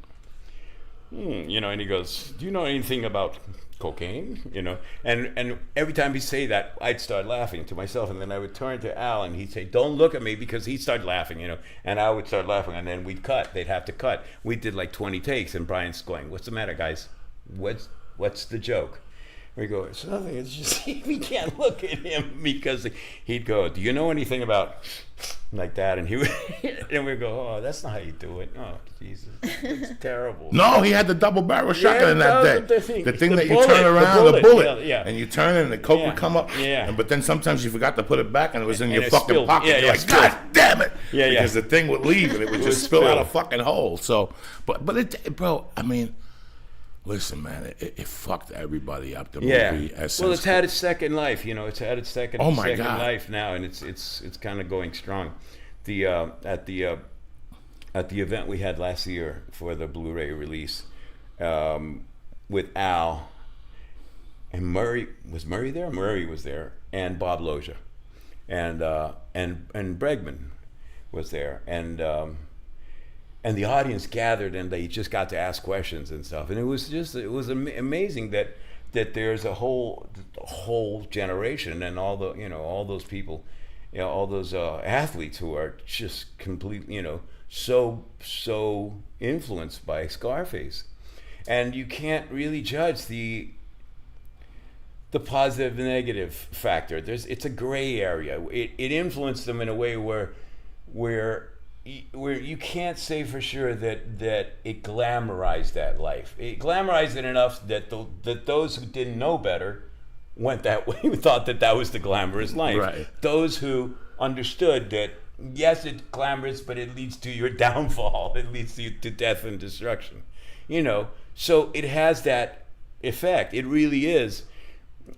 you know, and he goes, "Do you know anything about cocaine?" You know, and every time he'd say that, I'd start laughing to myself, and then I would turn to Al, and he'd say, "Don't look at me," because he'd start laughing, you know, and I would start laughing, and then we'd cut. They'd have to cut. We did like 20 takes, and Brian's going, "What's the matter, guys? What's the joke?" We go, "It's nothing. It's just we can't look at him," because he'd go, "Do you know anything about like that?" And and we'd go, "Oh, that's not how you do it. Oh, Jesus, it's terrible." No, he had the double barrel shotgun in that day. The thing that you bullet, turn around, the bullet, yeah. and you turn it, and the coke would come up. Yeah. But then sometimes you forgot to put it back, and it was in your fucking spilled. pocket. Yeah, You're like, spilled. God damn it! Yeah, yeah. Because the thing would leave, and it would just spill out a fucking hole. So, but it, bro, I mean. Listen, man, it fucked everybody up. The movie, well, it's had its second life. You know, it's had its second life now, and it's kind of going strong. At the event we had last year for the Blu-ray release with Al and Murray there. Murray was there, and Bob Loja, and Bregman was there, and the audience gathered, and they just got to ask questions and stuff. And it was amazing that there's a whole generation, and all those people, you know, all those athletes who are just completely, you know, so influenced by Scarface. And you can't really judge the positive and negative factor. It's a gray area. It influenced them in a way where you can't say for sure that it glamorized that life. It glamorized it enough that those who didn't know better went that way, thought that was the glamorous life. Right. Those who understood that, yes, it's glamorous, but it leads to your downfall. It leads to death and destruction. You know, so it has that effect. It really is.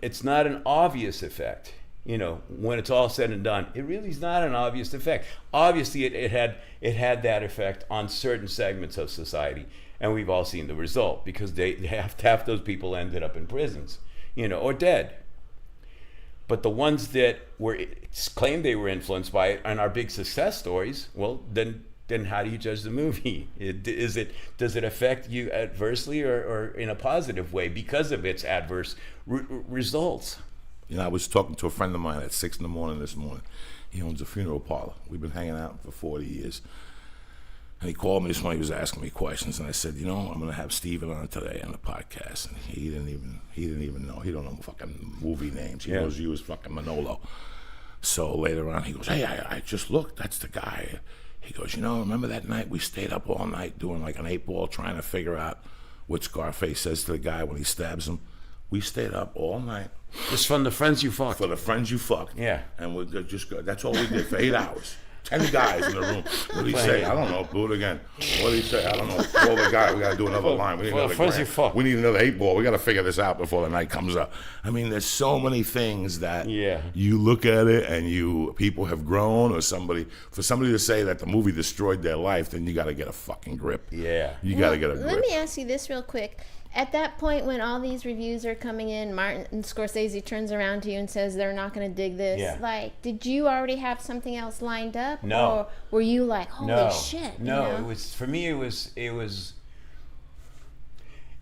It's not an obvious effect. You know, when it's all said and done, it really is not an obvious effect. Obviously, it had that effect on certain segments of society, and we've all seen the result, because half those people ended up in prisons, you know, or dead. But the ones that claimed they were influenced by it and are big success stories, well, then how do you judge the movie? Does it affect you adversely or in a positive way because of its adverse results? You know, I was talking to a friend of mine at 6 a.m. this morning. He owns a funeral parlor. We've been hanging out for 40 years. And he called me this morning. He was asking me questions, and I said, you know, I'm going to have Steven on today on the podcast. And he didn't even know. He don't know fucking movie names. He knows you as fucking Manolo. So later on, he goes, hey, I just looked. That's the guy. He goes, you know, remember that night we stayed up all night doing like an 8-ball trying to figure out what Scarface says to the guy when he stabs him? We stayed up all night. Just from the friends you fucked. For the friends you fucked. Yeah. And we just go. That's all we did for 8 hours. 10 guys in the room. What did he say? I don't know. Do it again. What did he say? I don't know. Call the guy. We got to do another line. We need another friends you grand. fucked. We need another 8-ball. We got to figure this out before the night comes up. I mean, there's so many things that you look at it and people have grown, or for somebody to say that the movie destroyed their life, then you got to get a fucking grip. Yeah. You got to get a grip. Let me ask you this real quick. At that point, when all these reviews are coming in, Martin Scorsese turns around to you and says they're not going to dig this. Yeah. Like, did you already have something else lined up? No. Or were you like, holy shit? No, you know? it was for me.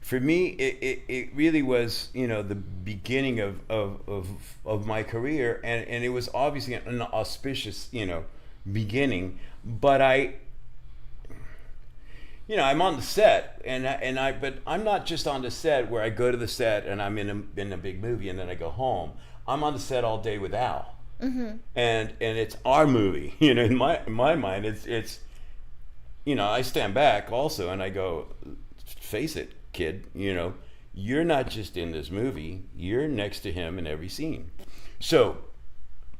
For me, it really was, you know, the beginning of my career, and it was obviously an auspicious, you know, beginning. But you know, I'm on the set, but I'm not just on the set where I go to the set and I'm in a big movie and then I go home. I'm on the set all day with Al. and it's our movie. You know, in my mind, it's you know, I stand back also and I go, face it, kid. You know, you're not just in this movie. You're next to him in every scene. So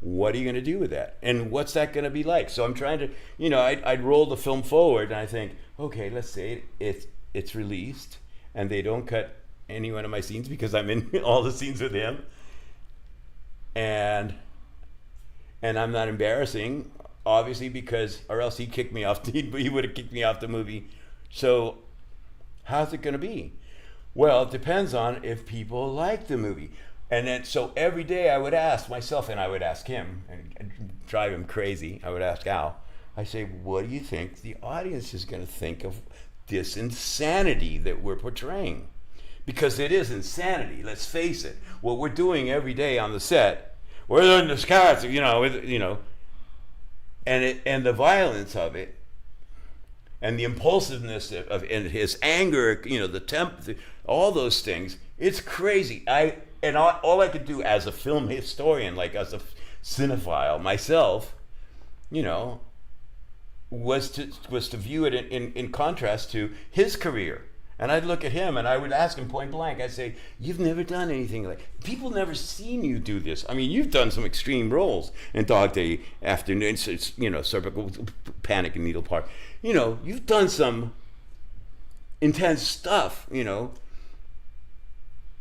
what are you going to do with that? And what's that going to be like? So I'm trying to, you know, I'd roll the film forward and I think, okay, let's say it's released and they don't cut any one of my scenes because I'm in all the scenes with him. And I'm not embarrassing, obviously, because, or else he'd kick me off, he would have kicked me off the movie. So how's it going to be? Well, it depends on if people like the movie. And then, so every day I would ask myself, and I would ask him, and drive him crazy, I would ask Al, I say, what do you think the audience is going to think of this insanity that we're portraying? Because it is insanity, let's face it. What we're doing every day on the set, we're in this character, you know, and the violence of it, and the impulsiveness of and his anger, you know, all those things, it's crazy. All I could do as a film historian, like as a cinephile myself, you know, was to view it in contrast to his career. And I'd look at him and I would ask him point blank, I'd say, you've never done anything like, people never seen you do this. I mean, you've done some extreme roles in Dog Day Afternoon, you know, Cervical Panic and Needle Park. You know, you've done some intense stuff, you know.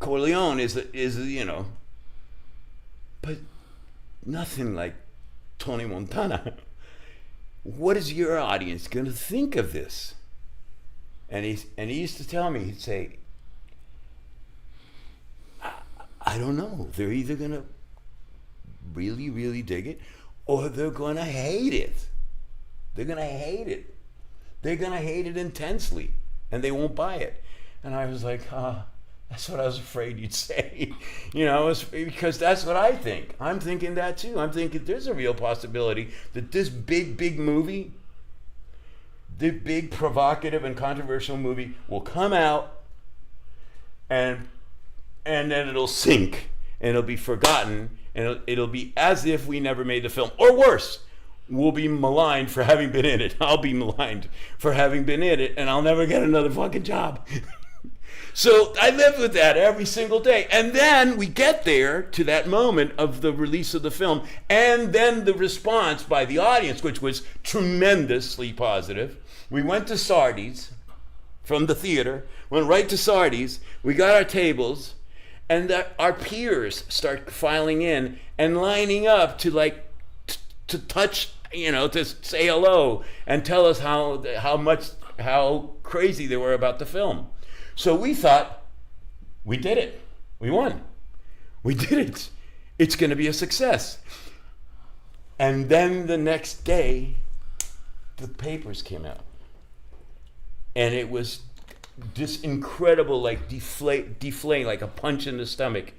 Corleone is you know, but nothing like Tony Montana. What is your audience going to think of this? And he used to tell me, he'd say, I don't know. They're either going to really, really dig it, or they're going to hate it. They're going to hate it. They're going to hate it intensely, and they won't buy it. And I was like, that's what I was afraid you'd say. You know, because that's what I think. I'm thinking that too. I'm thinking there's a real possibility that this big movie, the big provocative and controversial movie, will come out and then it'll sink and it'll be forgotten and it'll be as if we never made the film. Or worse, we'll be maligned for having been in it. I'll be maligned for having been in it and I'll never get another fucking job. So I live with that every single day. And then we get there to that moment of the release of the film, and then the response by the audience, which was tremendously positive. We went to Sardi's from the theater, went right to Sardi's, we got our tables, and our peers start filing in and lining up to to touch, you know, to say hello and tell us how crazy they were about the film. So we thought, we did it. We won. We did it. It's going to be a success. And then the next day, the papers came out. And it was this incredible, like, deflating, like a punch in the stomach,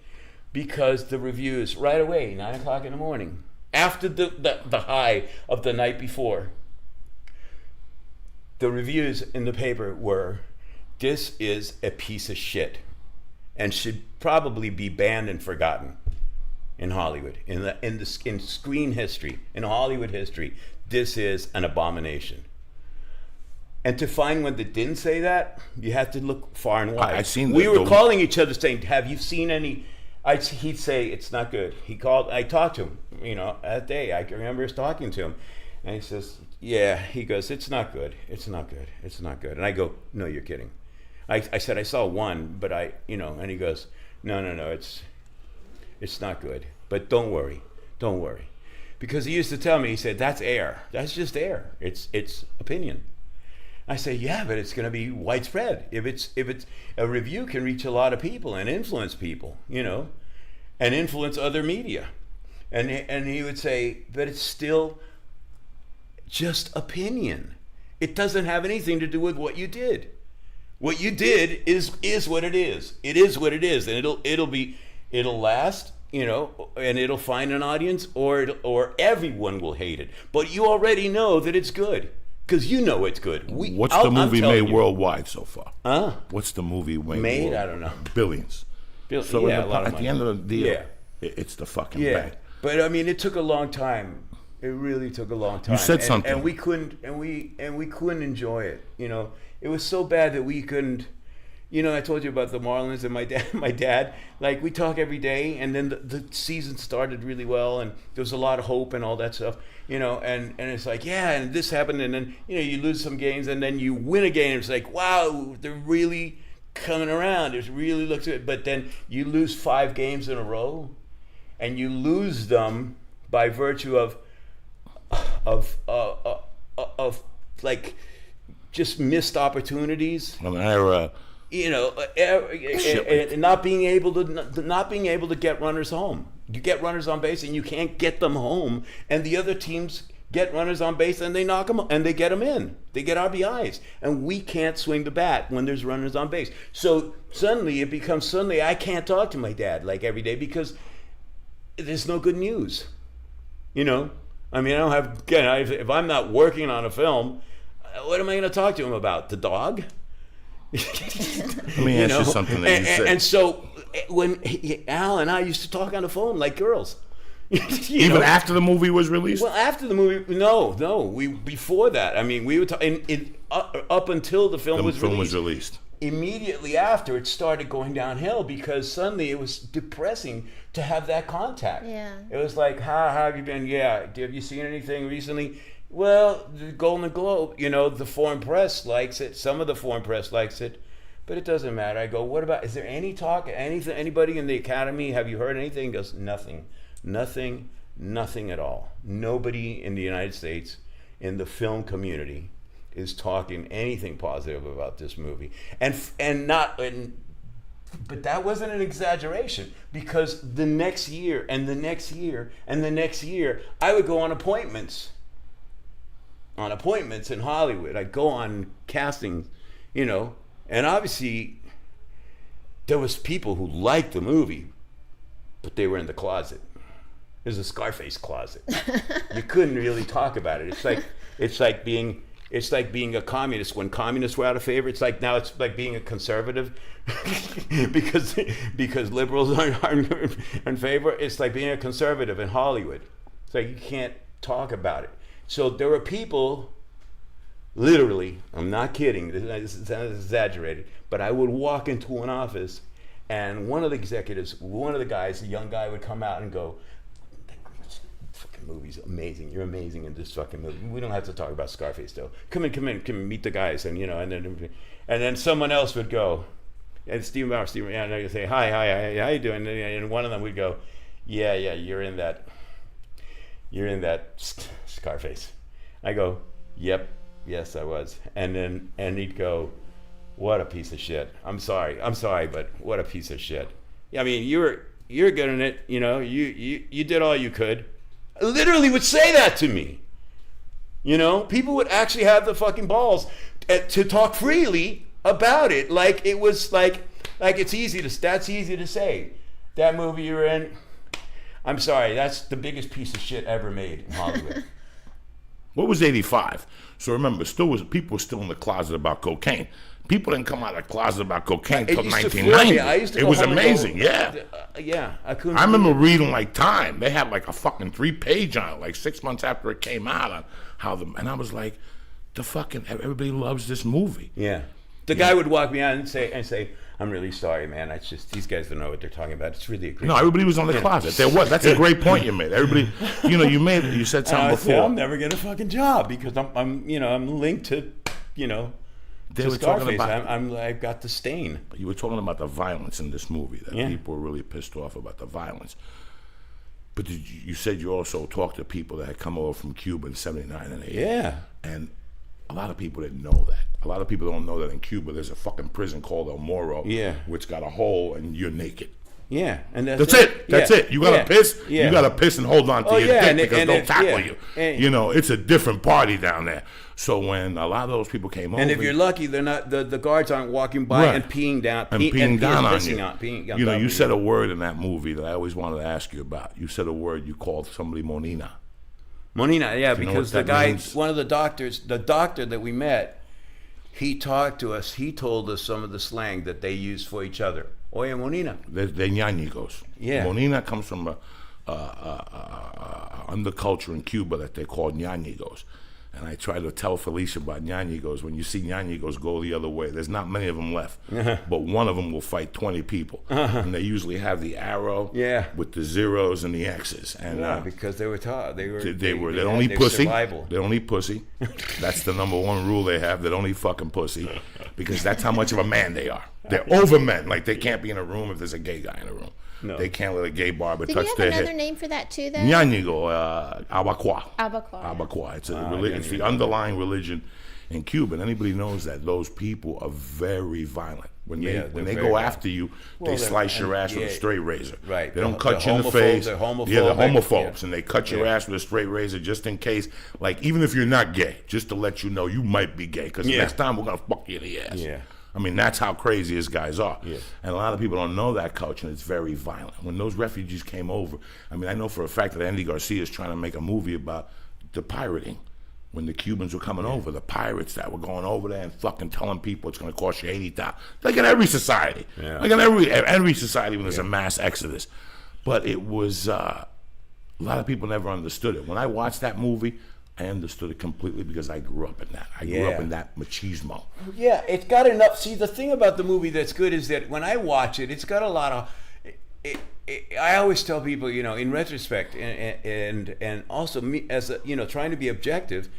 because the reviews, right away, 9 o'clock in the morning, after the high of the night before, the reviews in the paper were, this is a piece of shit and should probably be banned and forgotten in Hollywood, in screen history, in Hollywood history. This is an abomination. And to find one that didn't say that, you have to look far and wide. We were calling each other saying, have you seen any? He'd say, it's not good. I talked to him, you know, that day. I remember us talking to him. And he says, yeah, he goes, it's not good. It's not good. It's not good. And I go, no, you're kidding. I said, I saw one, but and he goes, no, it's not good. But don't worry. Because he used to tell me, he said, that's air. That's just air. It's opinion. I say, yeah, but it's going to be widespread. If it's a review can reach a lot of people and influence people, you know, and influence other media. And he would say, but it's still just opinion. It doesn't have anything to do with what you did. What you did is what it is. It is what it is, and it'll last, you know, and it'll find an audience, or everyone will hate it. But you already know that it's good because you know it's good. What's the movie made worldwide so far? Huh? What's the movie made? I don't know. Billions. So yeah, a lot of at money. the end of the deal, yeah, it's the fucking yeah. bang. But I mean, it took a long time. It really took a long time. You said something, and we couldn't, and we couldn't enjoy it. You know, it was so bad that we couldn't. You know, I told you about the Marlins and my dad. My dad, like, we talk every day, and then the season started really well, and there was a lot of hope and all that stuff. You know, and it's like, yeah, and this happened, and then you know you lose some games, and then you win a game. It's like, wow, they're really coming around. It really looks good. But then you lose 5 games in a row, and you lose them by virtue of like just missed opportunities. An error. You know, and not being able to get runners home. You get runners on base and you can't get them home, and the other teams get runners on base and they knock them and they get them in. They get RBIs, and we can't swing the bat when there's runners on base. So suddenly I can't talk to my dad like every day because there's no good news. You know, I mean, I don't have. Again, if I'm not working on a film, what am I going to talk to him about? The dog? Let me ask you something that you said. And so when Al and I used to talk on the phone like girls. Even after the movie was released? Well, after the movie, no. Before that. I mean, we were talking up until the film was released. Immediately after, it started going downhill because suddenly it was depressing to have that contact. Yeah. It was like, how have you been? Yeah. Have you seen anything recently? Well, the Golden Globe, you know, the foreign press likes it. Some of the foreign press likes it, but it doesn't matter. I go, what about, is there any talk, anything, anybody in the Academy, have you heard anything? He goes, nothing at all. Nobody in the United States, in the film community, is talking anything positive about this movie. But that wasn't an exaggeration, because the next year, and the next year, and the next year, I would go on appointments in Hollywood. I'd go on castings, you know, and obviously there was people who liked the movie, but they were in the closet. There's a Scarface closet. You couldn't really talk about it. It's like being a communist when communists were out of favor. It's like now it's like being a conservative because liberals aren't in favor. It's like being a conservative in Hollywood. It's like you can't talk about it. So there were people, literally, I'm not kidding, this is exaggerated, but I would walk into an office and one of the executives, one of the guys, a young guy, would come out and go, fucking movie's amazing, you're amazing in this fucking movie. We don't have to talk about Scarface though. Come in, meet the guys, and you know, and then someone else would go, and Steve Bauer, and I'd say, hi, how you doing? And one of them would go, yeah, you're in that Scarface. I go, yep, yes, I was. And he'd go, what a piece of shit. I'm sorry, but what a piece of shit. I mean, you're good in it, you know, you did all you could. I literally would say that to me. You know, people would actually have the fucking balls to talk freely about it, like it was like that's easy to say. That movie you're in, I'm sorry, that's the biggest piece of shit ever made in Hollywood. What was 85? So remember, people were still in the closet about cocaine. People didn't come out of the closet about cocaine until 1990. It was amazing, yeah. I remember reading like Time. They had like a fucking 3-page on it, like 6 months after it came out, on how and I was like, everybody loves this movie. Yeah. The guy would walk me out and say, I'm really sorry, man. It's just these guys don't know what they're talking about. It's really a great. No, everybody was on the closet. There was. That's a great point you made. Everybody, you know, you said something before. I'll never get a fucking job because I'm linked to, you know, they to were Scarface. talking about. I've got the stain. You were talking about the violence in this movie. That people were really pissed off about the violence. But you said you also talked to people that had come over from Cuba in '79 and '80. Yeah. And a lot of people didn't know that. A lot of people don't know that in Cuba there's a fucking prison called El Moro, which got a hole and you're naked. Yeah, and that's it. That's it. You gotta piss. You gotta piss and hold on to your dick because they'll tackle you. You know, it's a different party down there. So when a lot of those people came over, and if you're lucky, they're not the guards aren't walking by and peeing down on you. You know, you said a word in that movie that I always wanted to ask you about. You said a word you called somebody Monina. Monina, yeah, because the guy, one of the doctors, the doctor that we met, he talked to us. He told us some of the slang that they use for each other. Oye, Monina. They're ñañigos. Yeah. Monina comes from underculture in Cuba that they call ñañigos. And I try to tell Felicia about ñañigos. When you see ñañigos go the other way, there's not many of them left, but one of them will fight 20 people. And they usually have the arrow with the zeros and the X's. And because they were taught. They don't eat pussy. They don't eat pussy. That's the number one rule they have. They don't eat fucking pussy, because that's how much of a man they are. They're over men. Like, they can't be in a room if there's a gay guy in a room. No. They can't let a gay barber touch their head. Do you have another name for that too, though? Ñañigo, abacua. Abacua. It's it's the underlying religion in Cuba. And anybody knows that those people are very violent. When they go after you, they slice your ass with a straight razor. Right. They don't cut you in the face. They're homophobes. They're homophobes, and they cut your ass with a straight razor just in case. Like, even if you're not gay, just to let you know you might be gay, because next time we're gonna fuck you in the ass. Yeah. I mean, that's how crazy his guys are. Yeah. And a lot of people don't know that culture, and it's very violent. When those refugees came over, I mean, I know for a fact that Andy Garcia is trying to make a movie about the pirating. When the Cubans were coming over, the pirates that were going over there and fucking telling people it's going to cost you $80,000. Like in every society. Yeah. Like in every society when there's a mass exodus. But it was, a lot of people never understood it. When I watched that movie, I understood it completely because I grew up in that. I grew up in that machismo. Yeah, it's got enough. See, the thing about the movie that's good is that when I watch it, it's got a lot of. I always tell people, in retrospect, and also me as trying to be objective,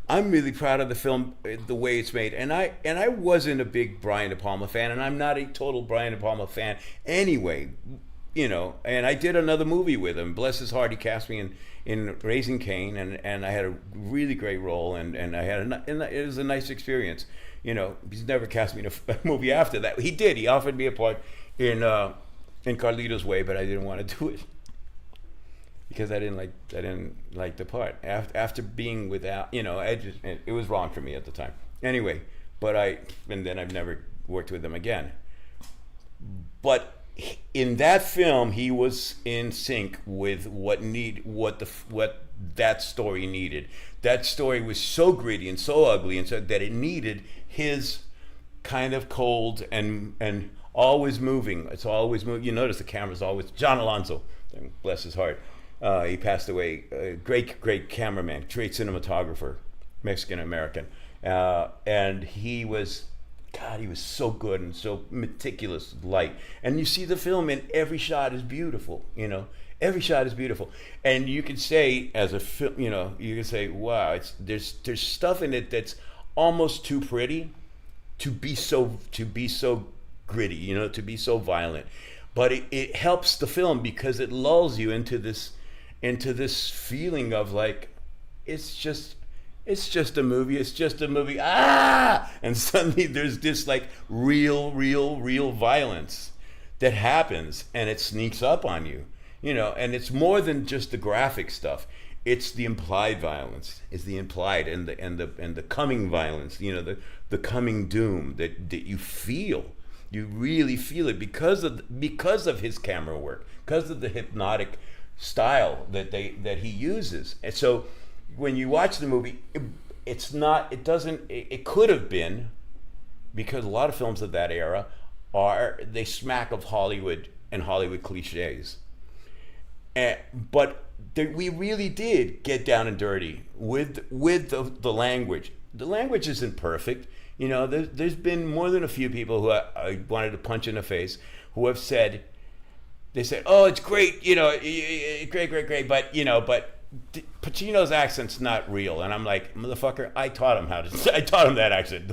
I'm really proud of the film, the way it's made. And I wasn't a big Brian De Palma fan, and I'm not a total Brian De Palma fan anyway. And I did another movie with him. Bless his heart, he cast me in Raising Cain, and I had a really great role, and I had it was a nice experience. He's never cast me in a movie after that. He did. He offered me a part in Carlito's Way, but I didn't want to do it because I didn't like the part. After being without, it was wrong for me at the time. Anyway, and then I've never worked with him again. But in that film, he was in sync with what that story needed. That story was so gritty and so ugly, and so that it needed his kind of cold and always moving. It's always moving. You notice the camera's always John Alonso. Bless his heart. He passed away. Great cameraman, great cinematographer, Mexican American, and he was. God, he was so good and so meticulous, light. And you see the film, and every shot is beautiful. Every shot is beautiful. And you can say, as a film, you can say, wow, there's stuff in it that's almost too pretty to be so gritty, to be so violent. But it helps the film because it lulls you into this feeling of like, it's just a movie. It's just a movie. And suddenly there's this like real violence that happens, and it sneaks up on you, and it's more than just the graphic stuff. It's the implied violence. It's the implied and the coming violence, the coming doom that you feel. You really feel it because of his camera work, because of the hypnotic style that he uses. And so when you watch the movie, it could have been, because a lot of films of that era they smack of Hollywood and Hollywood cliches. But we really did get down and dirty with the language. The language isn't perfect. There's been more than a few people who I wanted to punch in the face who have said, oh, it's great, great, but Pacino's accent's not real. And I'm like, motherfucker, I taught him that accent.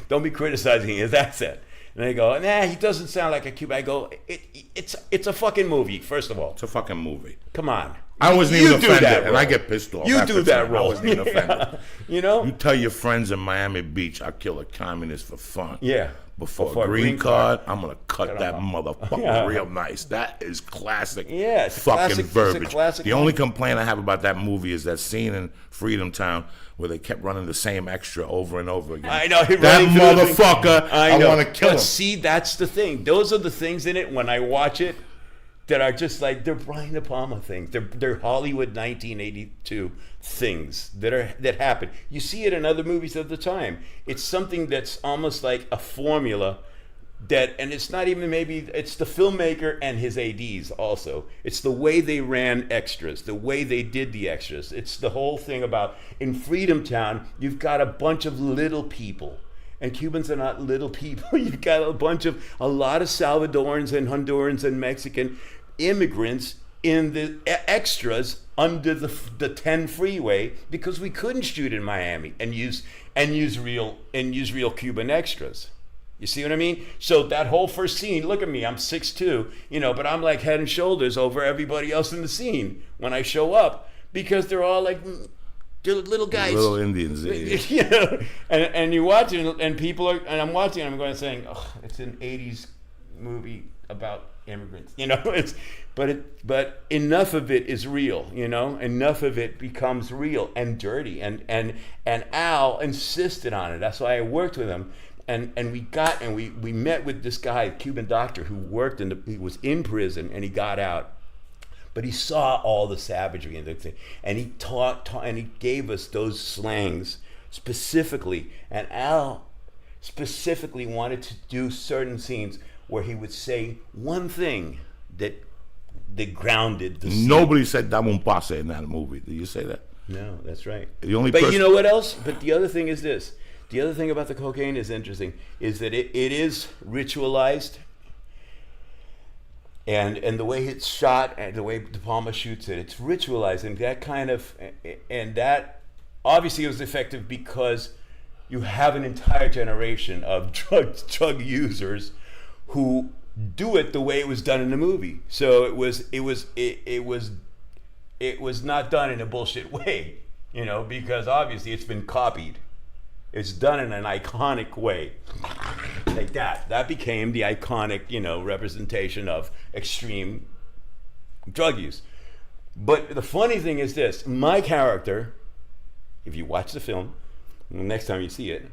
Don't be criticizing his accent. And they go, nah, he doesn't sound like a Cuban. I go, it's a fucking movie, first of all. It's a fucking movie. Come on. I wasn't even offended, and I get pissed off. You do that role. I wasn't even offended. You tell your friends in Miami Beach, I'll kill a communist for fun. Yeah. Before a green card, I'm going to cut that motherfucker real nice. That is classic fucking verbiage. The only complaint I have about that movie is that scene in Freedom Town where they kept running the same extra over and over again. I know. That motherfucker, I want to kill him. But see, that's the thing. Those are the things in it when I watch it that are just like, they're Brian De Palma things. They're Hollywood 1982 things that happen. You see it in other movies of the time. It's something that's almost like a formula and it's not even maybe, it's the filmmaker and his ADs also. It's the way they ran extras, the way they did the extras. It's the whole thing about, in Freedom Town, you've got a bunch of little people. And Cubans are not little people. You've got a lot of Salvadorans and Hondurans and Mexican immigrants in the extras under the 10 freeway, because we couldn't shoot in Miami and use real Cuban extras. You see what I mean? So that whole first scene, look at me, I'm 6'2", but I'm like head and shoulders over everybody else in the scene when I show up, because they're all like little guys. Little Indians. Yeah. And you watch it, and people are, and I'm watching it, I'm going saying, oh, it's an 80s movie about immigrants, but enough of it is real, enough of it becomes real and dirty, and Al insisted on it. That's why I worked with him. And we met with this guy, a Cuban doctor, who worked he was in prison, and he got out, but he saw all the savagery and the thing, and he taught and he gave us those slangs specifically. And Al specifically wanted to do certain scenes where he would say one thing that grounded the scene. Nobody said "dame un pase" in that movie. Did you say that? No, that's right. But you know what else? But the other thing is this. The other thing about the cocaine is interesting, is that it is ritualized, and the way it's shot and the way De Palma shoots it, it's ritualized, and that obviously was effective because you have an entire generation of drug users who do it the way it was done in the movie. So it was not done in a bullshit way, because obviously it's been copied. It's done in an iconic way, like that. That became the iconic, representation of extreme drug use. But the funny thing is this: my character, if you watch the film, the next time you see it,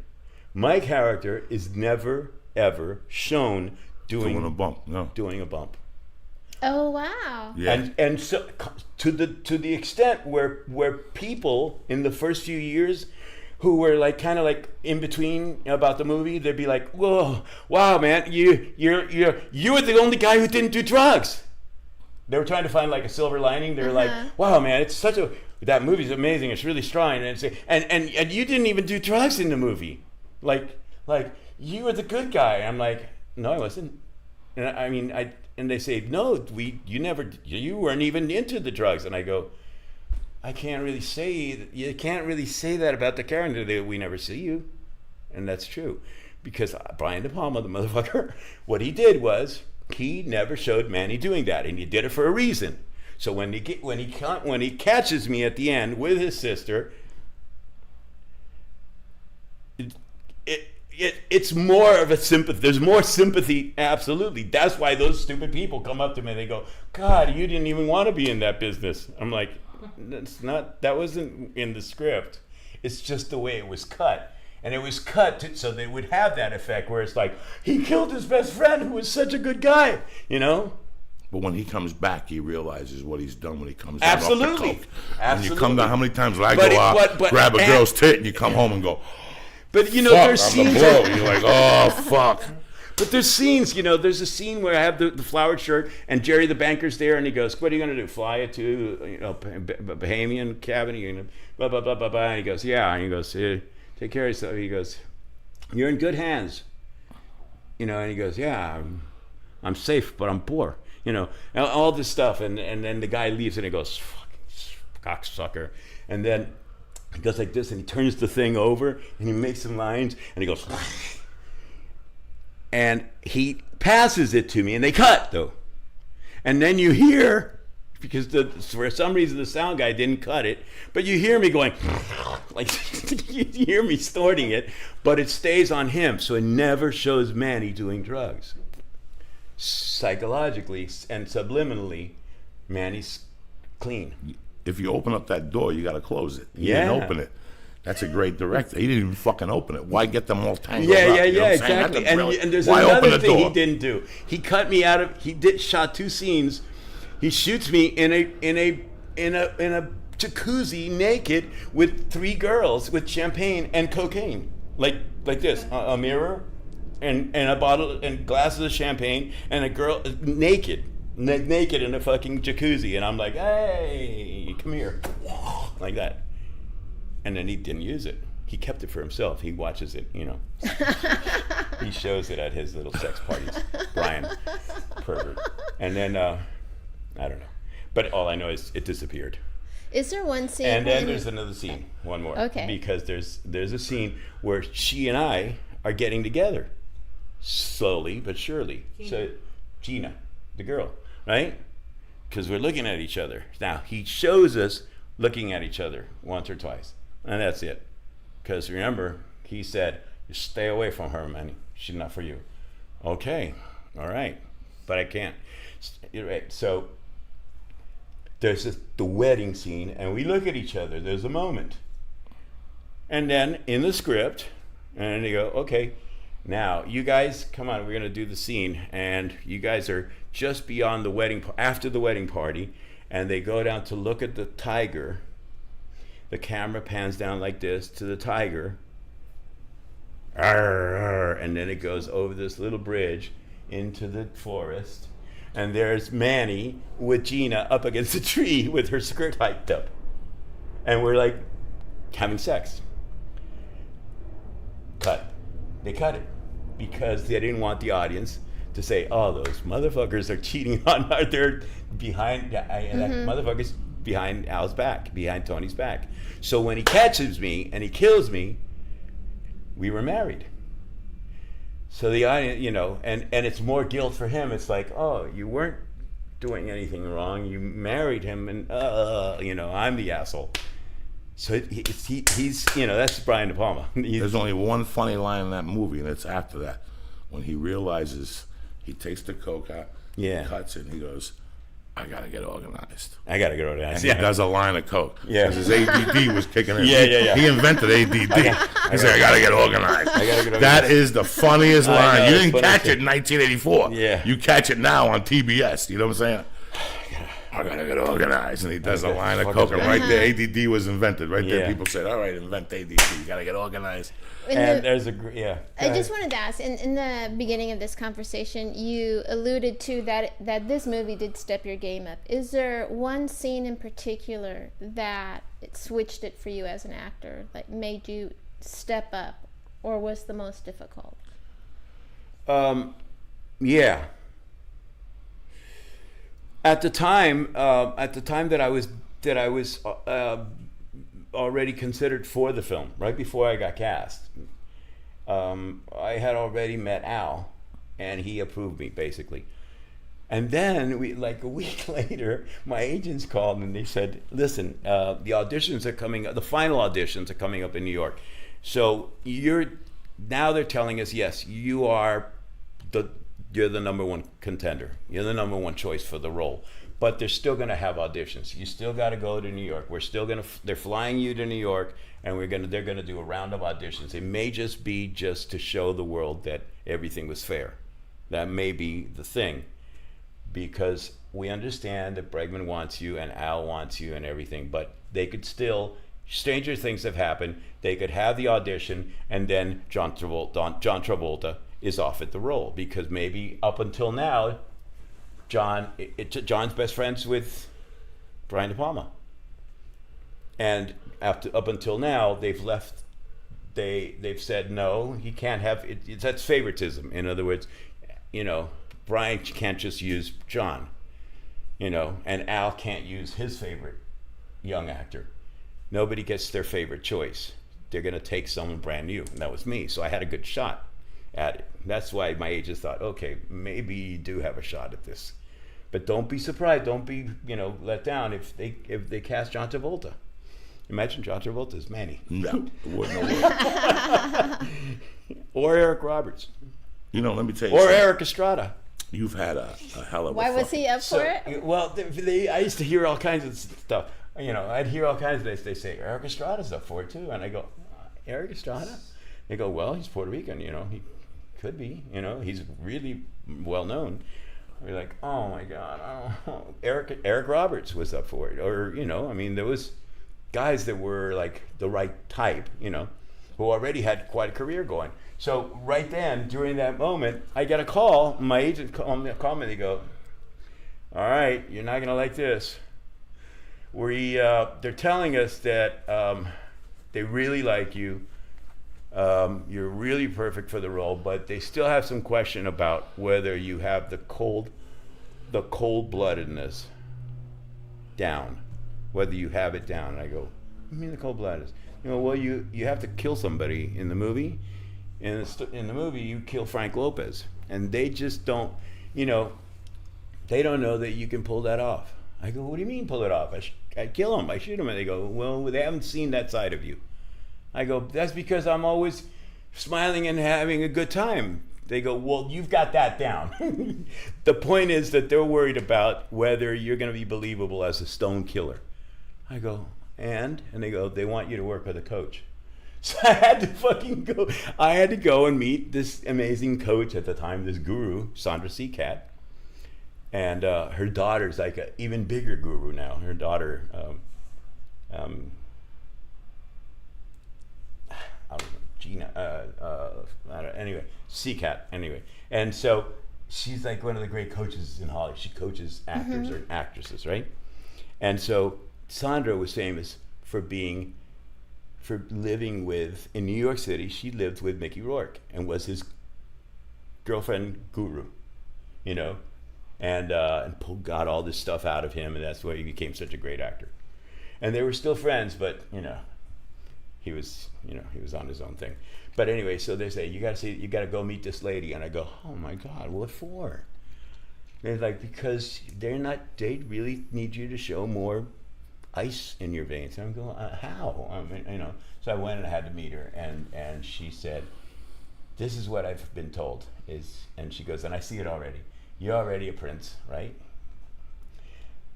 my character is never ever shown doing a bump. No. Doing a bump. Oh wow! Yeah. And so to the extent where people in the first few years, who were like kind of like in between about the movie, they'd be like, "Whoa, wow, man, you were the only guy who didn't do drugs." They were trying to find like a silver lining. They were like, "Wow, man, it's that movie's amazing. It's really strong, and you didn't even do drugs in the movie, like you were the good guy." I'm like, "No, I wasn't." And and they say, "No, you weren't even into the drugs," and I go, you can't really say that about the character, that we never see you. And that's true, because Brian De Palma, the motherfucker, what he did was he never showed Manny doing that, and he did it for a reason. So when he catches me at the end with his sister, it's more of a sympathy. There's more sympathy, absolutely. That's why those stupid people come up to me and they go, "God, you didn't even want to be in that business." I'm like, that wasn't in the script. It's just the way it was cut. And it was cut so that it would have that effect where it's like, he killed his best friend who was such a good guy, But when he comes back, he realizes what he's done when he comes down Absolutely. off the coke. Absolutely. And you come down, how many times will I go out, grab a girl's tit, and you come home and go, but there's scenes. You're like, oh, fuck. But there's scenes, there's a scene where I have the flowered shirt, and Jerry the banker's there, and he goes, "What are you going to do, fly it to, Bahamian cabin, blah, blah, blah, blah, blah." And he goes, "Yeah." And he goes, "Take care of yourself." He goes, "You're in good hands." And he goes, "Yeah, I'm safe, but I'm poor." And all this stuff. And then the guy leaves, and he goes, "Fucking cocksucker." And then he goes like this, and he turns the thing over, and he makes some lines, and he goes... And he passes it to me, and they cut, though. And then you hear, because for some reason the sound guy didn't cut it, but you hear me going, like, you hear me snorting it, but it stays on him, so it never shows Manny doing drugs. Psychologically and subliminally, Manny's clean. If you open up that door, you got to close it. He Yeah. didn't open it. That's a great director. He didn't even fucking open it. Why get them all tangled Yeah, up? yeah, You know what I'm saying? exactly. That's brilliant. And there's Why open another the thing door? he didn't do. He cut me out of. Shot 2 scenes. He shoots me in a jacuzzi naked with 3 girls with champagne and cocaine, like this, a mirror, and a bottle and glasses of champagne and a girl naked in a fucking jacuzzi, and I'm like, hey, come here, like that. And then he didn't use it. He kept it for himself. He watches it, you know. He shows it at his little sex parties. Brian, pervert. And then, I don't know. But all I know is it disappeared. Is there one scene? And then there's another scene, one more. Okay. Because there's a scene where she and I are getting together, slowly but surely. So Gina, the girl, right? Because we're looking at each other. Now he shows us looking at each other once or twice, and that's it. Because remember, he said, "You stay away from her, man. She's not for you." Okay, all right, but I can't. You're right. So there's the wedding scene, and we look at each other. There's a moment, and then in the script, and they go, "Okay, now you guys, come on, we're gonna do the scene, and you guys are just beyond the wedding, after the wedding party," and they go down to look at the tiger. The camera pans down like this to the tiger, and then it goes over this little bridge into the forest, and there's Manny with Gina up against a tree with her skirt hiked up, and we're like having sex. Cut. They cut it because they didn't want the audience to say, "Oh, those motherfuckers are cheating on her. They're behind that motherfucker's behind Al's back, behind Tony's back." So when he catches me and he kills me, we were married. So the audience, you know, and it's more guilt for him. It's like, "Oh, you weren't doing anything wrong. You married him, and you know, I'm the asshole." So he's, you know, that's Brian De Palma. There's only one funny line in that movie, and it's after that, when he realizes he takes the coke out, cuts it, and he goes, "I gotta get organized." And he does a line of coke. Yeah. Because his ADD was kicking in. Yeah. He invented ADD. He said, "I gotta get organized." That is the funniest line. You didn't catch it in 1984. Yeah. You catch it now on TBS. You know what I'm saying? "I gotta get organized," and he does a line of coke, and right there, ADD was invented. Right there, people said, "All right, invent ADD. You gotta get organized." And there's I just wanted to ask, in the beginning of this conversation, you alluded to that this movie did step your game up. Is there one scene in particular that it switched it for you as an actor, that made you step up, or was the most difficult? Yeah. At the time that I was already considered for the film, right before I got cast, I had already met Al, and he approved me basically. And then like a week later, my agents called and they said, "Listen, the auditions are coming up. The final auditions are coming up in New York. So now they're telling us, yes, you're the number one contender. You're the number one choice for the role. But they're still going to have auditions. You still got to go to New York. They're flying you to New York, and they're going to do a round of auditions. It may just be to show the world that everything was fair. That may be the thing, because we understand that Bregman wants you and Al wants you and everything, but they could still, stranger things have happened. They could have the audition, and then John Travolta is off at the role, because maybe up until now, John's best friends with Brian De Palma, and up until now they've left. They've said no, he can't have it. That's favoritism. In other words, you know, Brian can't just use John, you know, and Al can't use his favorite young actor. Nobody gets their favorite choice. They're going to take someone brand new, and that was me. So I had a good shot at it. That's why my agents thought, okay, maybe you do have a shot at this, but don't be surprised. Don't be, you know, let down if they cast John Travolta. Imagine John Travolta as Manny. No, it wouldn't have worked. Or Eric Roberts. You know, let me tell you. Or something. Eric Estrada. You've had a hell of a. Why was he up for it? Well, I used to hear all kinds of stuff. You know, I'd hear all kinds of this. They say Eric Estrada's up for it too, and I go, Eric Estrada? They go, well, he's Puerto Rican. You know, he could be. You know, he's really well known. We're like, oh my God, Eric Roberts was up for it, or you know, I mean, there was guys that were like the right type, you know. who already had quite a career going. So right then, during that moment, I get a call. My agent called me. They go, "All right, you're not gonna like this. They're telling us that they really like you. You're really perfect for the role, but they still have some question about whether you have the cold-bloodedness down. Whether you have it down." And I go, "What do you mean the cold-bloodedness?" Well, you have to kill somebody in the movie. In the movie, you kill Frank Lopez, and they just don't, they don't know that you can pull that off. I go, "What do you mean pull it off? I kill him, I shoot him." And they go, "Well, they haven't seen that side of you." I go, "That's because I'm always smiling and having a good time." They go, "Well, you've got that down." The point is that they're worried about whether you're going to be believable as a stone killer. I go, and they go, "They want you to work with a coach." So I had to go and meet this amazing coach at the time, this guru, Sandra Seacat. And her daughter's like an even bigger guru now. Her daughter, Gina, anyway, Seacat, anyway. And so she's like one of the great coaches in Hollywood. She coaches actors or actresses, right? And so Sandra was famous for living with, in New York City, she lived with Mickey Rourke and was his girlfriend guru, and got all this stuff out of him, and that's why he became such a great actor. And they were still friends, but he was on his own thing. But anyway, so they say, you gotta go meet this lady, and I go, "Oh my God, what for?" They're like, "Because they really need you to show more ice in your veins." And I'm going, "How?" I mean, So I went and I had to meet her, and she said, "This is what I've been told and she goes, "And I see it already. You're already a prince, right?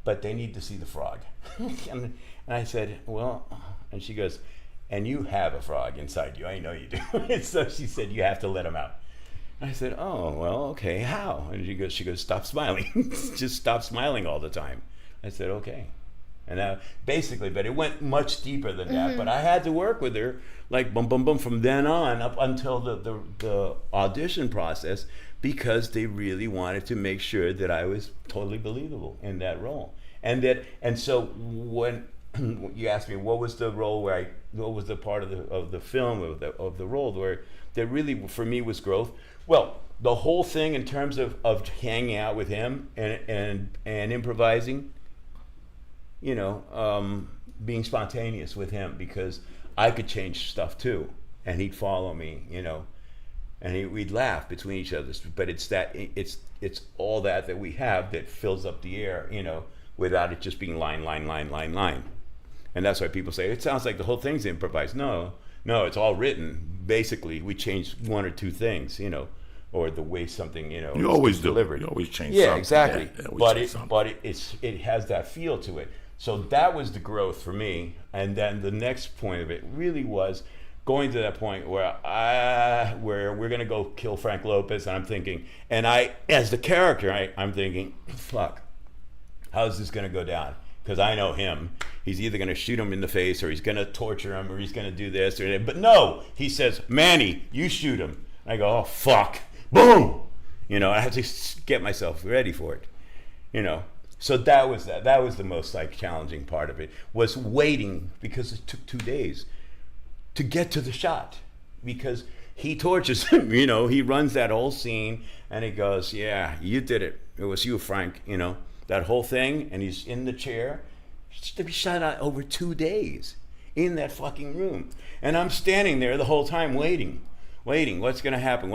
But they need to see the frog." And I said, "Well," and she goes, "And you have a frog inside you. I know you do." And so she said, "You have to let him out." I said, "Oh, well, okay, how?" And she goes, "Stop smiling. Just stop smiling all the time." I said, "Okay." And basically, but it went much deeper than that. But I had to work with her, like boom, boom, boom, from then on up until the audition process, because they really wanted to make sure that I was totally believable in that role. And so when you asked me what was the role what was the part of the film of the role where there really for me was growth. Well, the whole thing in terms of hanging out with him and improvising. Being spontaneous with him, because I could change stuff too, and he'd follow me, and we'd laugh between each other. But it's all that we have that fills up the air, without it just being line. And that's why people say it sounds like the whole thing's improvised. No, it's all written. Basically, we changed one or two things, or the way something, you always delivered. You always change something. Yeah, exactly. Yeah, but it has that feel to it. So that was the growth for me. And then the next point of it really was going to that point where we're going to go kill Frank Lopez. And I'm thinking, and as the character, I'm thinking, fuck, how's this going to go down? Because I know him. He's either going to shoot him in the face, or he's going to torture him, or he's going to do this or that. But no, he says, "Manny, you shoot him." And I go, "Oh, fuck. Boom." I have to get myself ready for it, So that was the most challenging part of it, was waiting, because it took 2 days to get to the shot, because he tortures him, he runs that whole scene and he goes, "Yeah, you did it. It was you, Frank," that whole thing, and he's in the chair. To be shot out over 2 days in that fucking room. And I'm standing there the whole time waiting. What's going to happen,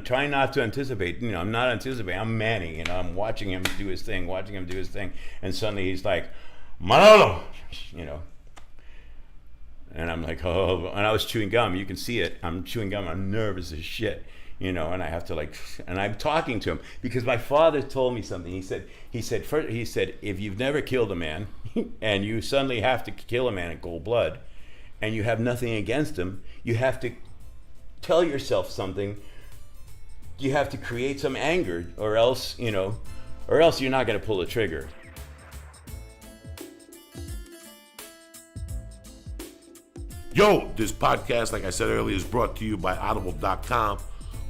trying not to anticipate. I'm not anticipating. I'm Manny, I'm watching him do his thing. And suddenly he's like, "Manolo," And I'm like, "Oh," and I was chewing gum. You can see it. I'm chewing gum. I'm nervous as shit, and I have to and I'm talking to him because my father told me something. He said, "If you've never killed a man and you suddenly have to kill a man in cold blood and you have nothing against him, you have to tell yourself something. You have to create some anger, or else you're not going to pull the trigger." Yo, this podcast, like I said earlier, is brought to you by Audible.com.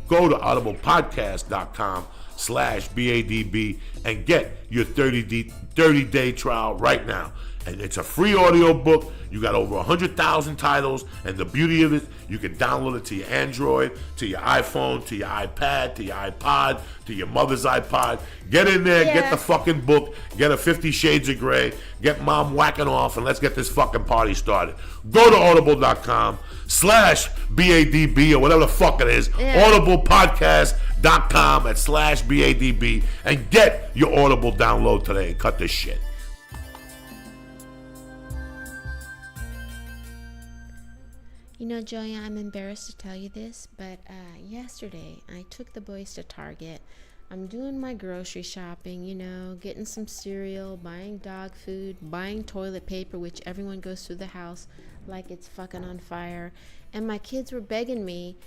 Go to audiblepodcast.com/BADB and get your 30-day trial right now. And it's a free audio book. You got over 100,000 titles, and the beauty of it, you can download it to your Android, to your iPhone, to your iPad, to your iPod, to your mother's iPod. Get in there, get the fucking book, get a 50 Shades of Grey, get mom whacking off, and let's get this fucking party started. Go to audible.com/BADB or whatever the fuck it is, audiblepodcast.com/BADB, and get your Audible download today and cut this shit. You know, Joey, I'm embarrassed to tell you this, but yesterday I took the boys to Target. I'm doing my grocery shopping, you know, getting some cereal, buying dog food, buying toilet paper, which everyone goes through the house like it's fucking on fire. And my kids were begging me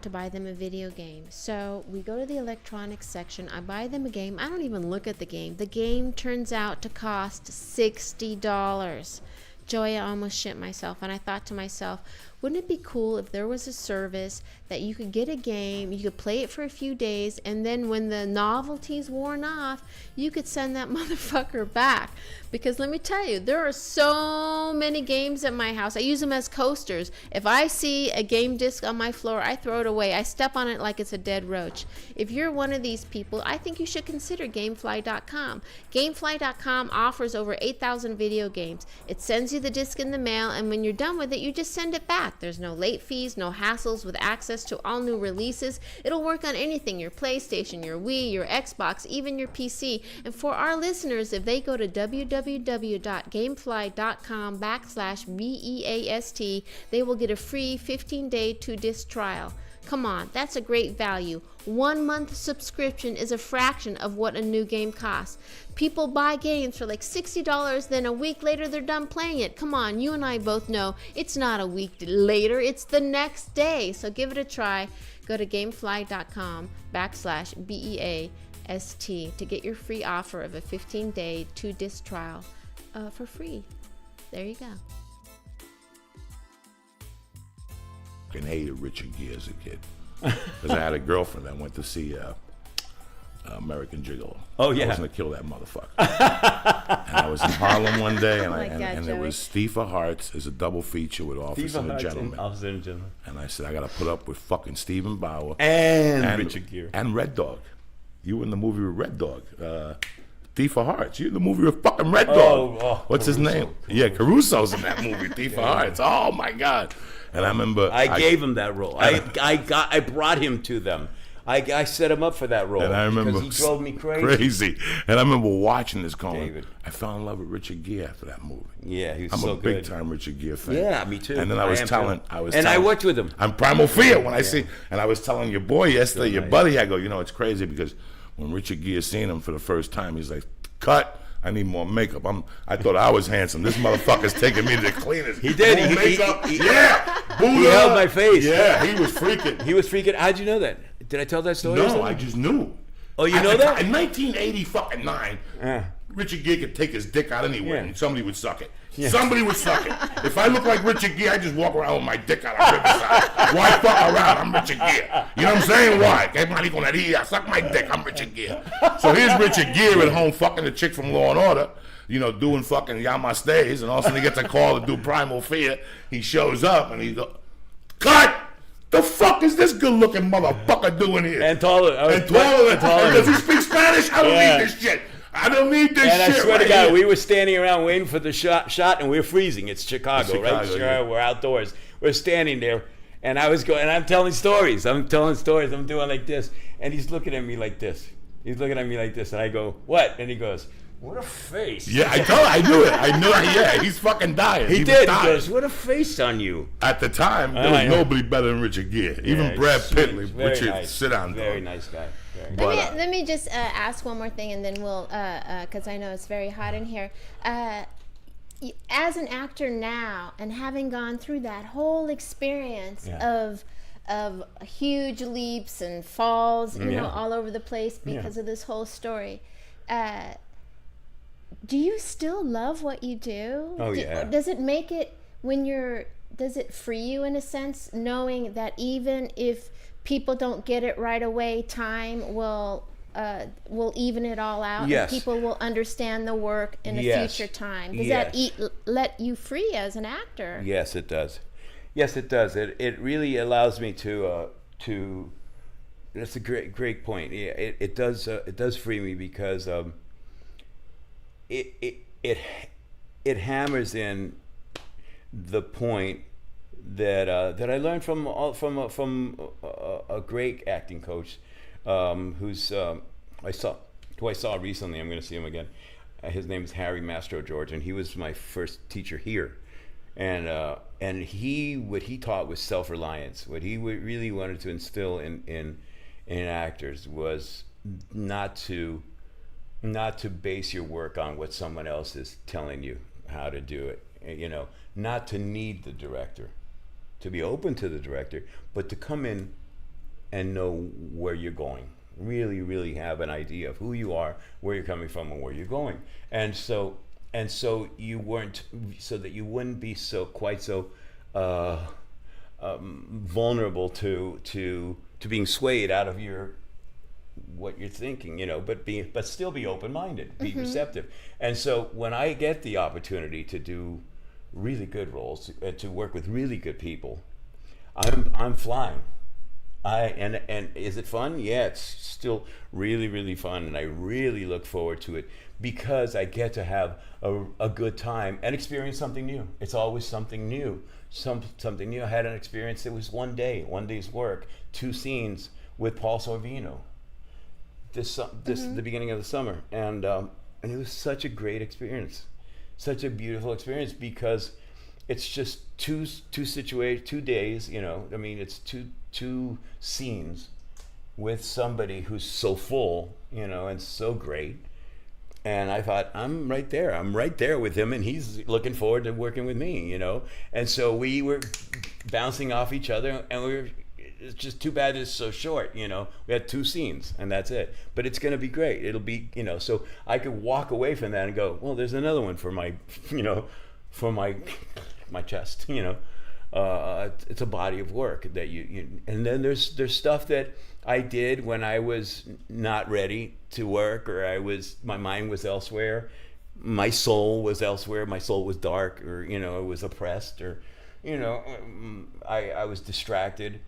to buy them a video game. So we go to the electronics section. I buy them a game. I don't even look at the game. The game turns out to cost $60. Joey, I almost shit myself. And I thought to myself, wouldn't it be cool if there was a service that you could get a game, you could play it for a few days, and then when the novelty's worn off, you could send that motherfucker back? Because let me tell you, there are so many games at my house. I use them as coasters. If I see a game disc on my floor, I throw it away. I step on it like it's a dead roach. If you're one of these people, I think you should consider Gamefly.com. Gamefly.com offers over 8,000 video games. It sends you the disc in the mail, and when you're done with it, you just send it back. There's no late fees, no hassles, with access to all new releases. It'll work on anything, your PlayStation, your Wii, your Xbox, even your PC. And for our listeners, if they go to www.gamefly.com/BEAST, they will get a free 15-day 2-disc trial. Come on, that's a great value. 1 month subscription is a fraction of what a new game costs. People buy games for like $60, then a week later they're done playing it. Come on, you and I both know it's not a week later, it's the next day. So give it a try. Go to gamefly.com/BEAST to get your free offer of a 15-day 2-disc trial for free. There you go. I hated Richard Gere as a kid because I had a girlfriend that went to see American Gigolo. Oh yeah, I was gonna kill that motherfucker. And I was in Harlem one day, and it was Thief of Hearts is a double feature with Officer and a Gentleman. And I said I gotta put up with fucking Stephen Bauer and Richard Gere and Red Dog. You were in the movie with Red Dog. Thief of Hearts. You in the movie with fucking Red Dog. What's his name? Yeah, Caruso's in that movie. Thief of Hearts. Oh my God. And I remember I gave him that role. I brought him to them. I set him up for that role. And I remember because he drove me crazy. And I remember watching this going, David. I fell in love with Richard Gere after that movie. Yeah, he was I'm so a good. big time Richard Gere fan. Yeah, me too. And then I worked with him. I'm Primal Fear when I see, and I was telling your boy yesterday, your buddy, I go, you know, it's crazy because when Richard Gere seen him for the first time, he's like, cut. I need more makeup. I thought I was handsome. This motherfucker's taking me to the cleaners. He did. He held my face. Yeah, he was freaking. He was freaking. How'd you know that? Did I tell that story? No, I just knew. Oh, you know that? In 1989, Richard Gere could take his dick out anywhere and somebody would suck it. Yeah. Somebody would suck it. If I look like Richard Gere, I just walk around with my dick out on Riverside. Why fuck around? I'm Richard Gere. You know what I'm saying? Why? Suck my dick. I'm Richard Gere. So here's Richard Gere at home fucking the chick from Law and Order, you know, doing fucking Yamastays, and all of a sudden he gets a call to do Primal Fear. He shows up and he goes, cut! The fuck is this good-looking motherfucker doing here? And taller. Taller. Does he speak Spanish? I don't need this shit. I don't need this shit. And I swear to God, we were standing around waiting for the shot, and we were freezing. It's Chicago, right? Sure, yeah. We're outdoors. We're standing there, and I'm telling stories. I'm doing like this, and he's looking at me like this. And I go, what? And he goes, what a face. Yeah, I knew it. Yeah, he's fucking dying. He did. He goes, what a face on you. At the time, there was nobody better than Richard Gere. Even Brad Pitt. Richard, nice. Sit down, very nice guy. Let me just ask one more thing, and then we'll, because I know it's very hot in here. As an actor now, and having gone through that whole experience of huge leaps and falls, you know, all over the place because of this whole story, do you still love what you do? Oh, yeah. Does it make it, when you're does it free you in a sense, knowing that even if people don't get it right away, time will even it all out, Yes. and people will understand the work in a Yes. future time? Does Yes. that let you free as an actor? Yes, it does. Yes, it does. It really allows me to. That's a great point. Yeah, it does free me because it hammers in the point that I learned from a great acting coach who I saw recently. I'm going to see him again. His name is Harry Mastro George, and he was my first teacher here. And what he taught was self-reliance. What he really wanted to instill in actors was not to base your work on what someone else is telling you how to do it. You know, not to need the director, to be open to the director, but to come in and know where you're going. Really, really have an idea of who you are, where you're coming from, and where you're going. And so you weren't, so that you wouldn't be quite so vulnerable to being swayed out of what you're thinking, you know, but still be open-minded, be receptive. And so when I get the opportunity to do really good roles, to work with really good people, I'm flying. And is it fun? Yeah, it's still really, really fun, and I really look forward to it because I get to have a good time and experience something new. It's always something new, something new. I had an experience. It was one day's work, 2 scenes with Paul Sorvino. The beginning of the summer, and it was such a great experience, such a beautiful experience because it's just two days. You know, I mean, it's two scenes with somebody who's so full, you know, and so great. And I thought, I'm right there with him, and he's looking forward to working with me, you know. And so we were bouncing off each other, and it's just too bad it's so short, you know. We had 2 scenes, and that's it. But it's going to be great. It'll be, you know, so I could walk away from that and go, well, there's another one for my, you know, for my chest, you know. It's a body of work that you and then there's stuff that I did when I was not ready to work, or my mind was elsewhere, my soul was elsewhere, my soul was dark, or, you know, it was oppressed, or, you know, I was distracted,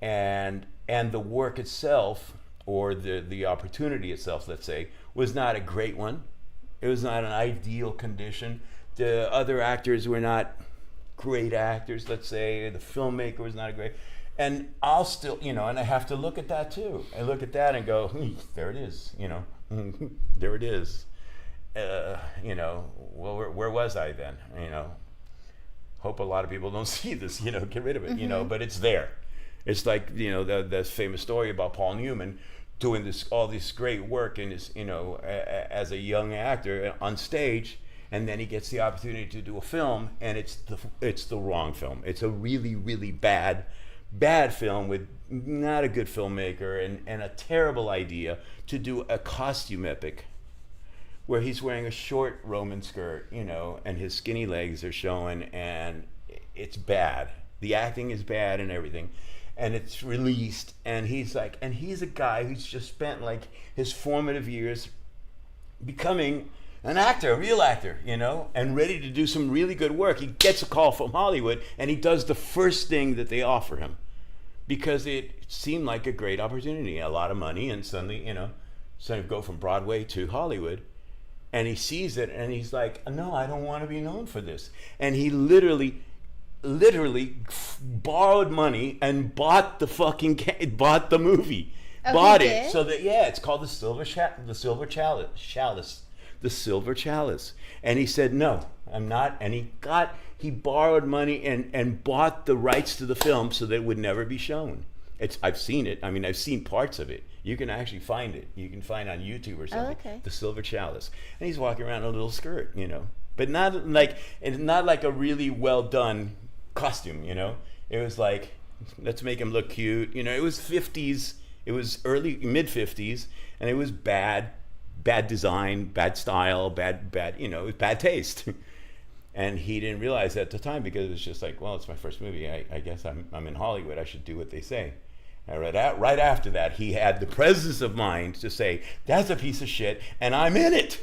and the work itself, or the opportunity itself, let's say, was not a great one. It was not an ideal condition. The other actors were not great actors, let's say. The filmmaker was not a great, and I'll still, you know, and I have to look at that too. I look at that and go, there it is, you know, there it is. You know, well, where was I then? You know, hope a lot of people don't see this, you know, get rid of it, you know, but it's there. It's like, you know, the famous story about Paul Newman doing all this great work in his, you know, as a young actor on stage. And then he gets the opportunity to do a film, and it's the wrong film. It's a really, really bad film with not a good filmmaker, and a terrible idea to do a costume epic where he's wearing a short Roman skirt, you know, and his skinny legs are showing, and it's bad. The acting is bad and everything. And it's released, and he's a guy who's just spent like his formative years becoming an actor, a real actor, you know, and ready to do some really good work. He gets a call from Hollywood, and he does the first thing that they offer him because it seemed like a great opportunity, a lot of money, and suddenly, you know, go from Broadway to Hollywood. And he sees it, and he's like, no, I don't want to be known for this. And he literally borrowed money and bought the movie. Oh, bought he it. did? So that, yeah, it's called the Silver Chalice. And he said, no, I'm not. And he borrowed money and bought the rights to the film so that it would never be shown. I've seen it. I mean, I've seen parts of it. You can actually find it. You can find on YouTube or something. Oh, okay. The Silver Chalice. And he's walking around in a little skirt, you know. But not like a really well done costume, you know. It was like, let's make him look cute. You know, it was 50s. It was early, mid-50s, and it was bad design, bad style, bad, you know, it was bad taste. And he didn't realize at the time because it was just like, well, it's my first movie. I guess I'm in Hollywood. I should do what they say. And right after that, he had the presence of mind to say, that's a piece of shit, and I'm in it.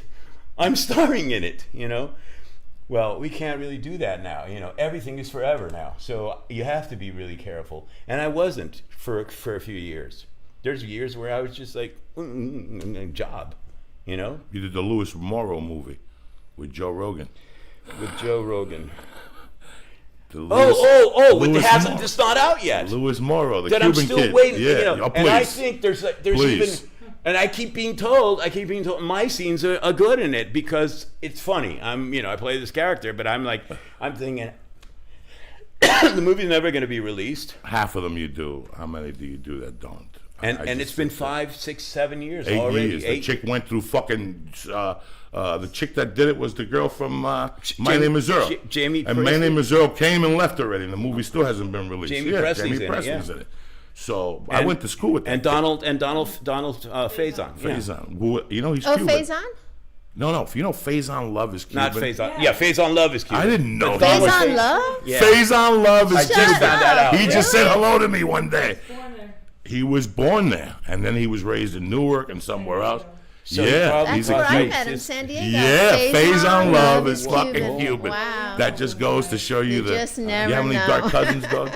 I'm starring in it, you know? Well, we can't really do that now. You know, everything is forever now. So you have to be really careful. And I wasn't for a few years. There's years where I was just like, job, you know? You did the Louis Morrow movie with Joe Rogan. With Joe Rogan. It's not out yet. Louis Morrow, the that Cuban I'm still kid. waiting. Yeah, You know, oh, and I think there's Please. even, and I keep being told my scenes are good in it because it's funny. I play this character, but I'm thinking the movie's never going to be released. Half of them you do. How many do you do that don't? And it's been 5, 6, 7 years 8 already. years. The chick went through fucking. The chick that did it was the girl from My Name Is Earl. Jamie and Presley. My Name Is Earl came and left already, and the movie still hasn't been released. Jamie Presley's in it. So I went to school with that. And Donald Faison. Faison. Who, you know, he's Oh, Cuban. Faison? No. You know Faison Love is Cuban. Not Faison. Yeah, Faison Love is Cuban. I didn't know But Faison Love? Yeah. Faison Love is I just Cuban. found that out. He just Really? said hello to me one day. He was born there, and then he was raised in Newark and somewhere else. So That's he's a where I Cuban. met him, San Diego. Yeah, Faison Love is Cuban. fucking Cuban. Wow. That just goes to show you You that. just never you have any know. dark cousins, dog?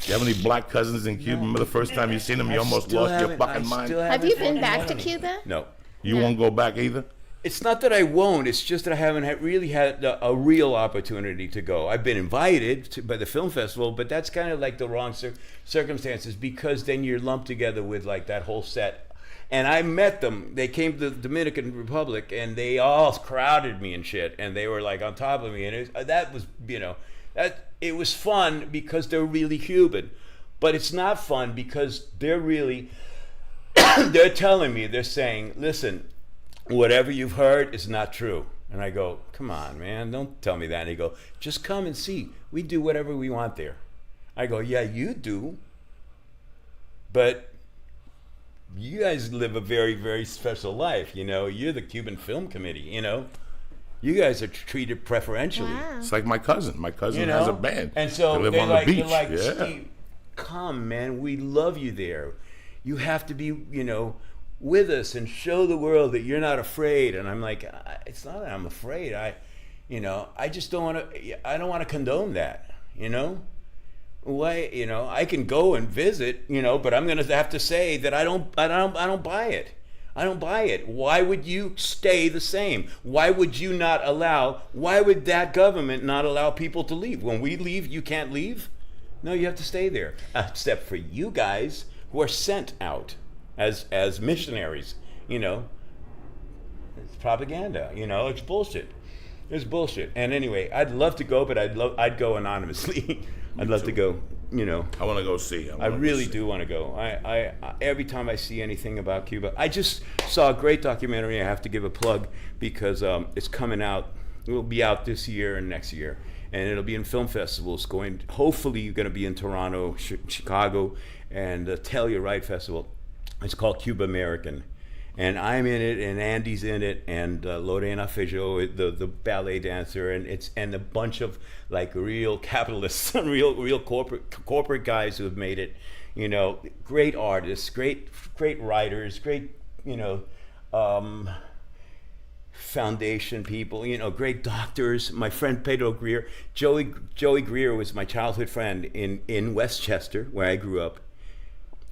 You have any black cousins in Cuba? Remember the first time you seen them, you almost lost your fucking mind? Have you been back to Cuba? No. You won't go back either? It's not that I won't. It's just that I haven't really had a real opportunity to go. I've been invited by the film festival, but that's kind of like the wrong circumstances because then you're lumped together with like that whole set. And I met them. They came to the Dominican Republic, and they all crowded me and shit, and they were like on top of me. And it was fun because they're really Cuban, but it's not fun because they're really they're telling me, they're saying, listen, whatever you've heard is not true. And I go, come on, man, don't tell me that. And they go, just come and see. We do whatever we want there. I go, yeah, you do, but you guys live a very, very special life. You know, you're the Cuban Film Committee, you know. You guys are treated preferentially. Wow. It's like my cousin. My cousin You know? has a band. And so they live they're on like, the beach. they're like, yeah. Steve, come, man, we love you there. You have to be, you know, with us and show the world that you're not afraid. And I'm like, it's not that I'm afraid. I just don't want to. I don't want to condone that. You know, why? You know, I can go and visit. You know, but I'm going to have to say that I don't buy it. I don't buy it. Why would you stay the same? Why would you not allow? Why would that government not allow people to leave? When we leave, you can't leave. No, you have to stay there. Except for you guys who are sent out as missionaries. You know, it's propaganda. You know, it's bullshit. It's bullshit. And anyway, I'd love to go, but I'd go anonymously. I'd love to go. You know, I want to go see. I really do want to go. I every time I see anything about Cuba, I just saw a great documentary. I have to give a plug because it's coming out. It will be out this year and next year, and it'll be in film festivals. Hopefully, you're going to be in Toronto, Chicago, and the Telluride Festival. It's called Cuba American. And I'm in it, and Andy's in it, and Lorena Feijó, the ballet dancer, and a bunch of like real capitalists, real corporate guys who have made it. You know, great artists, great writers, great foundation people. You know, great doctors. My friend Pedro Greer, Joey Greer was my childhood friend in Westchester, where I grew up.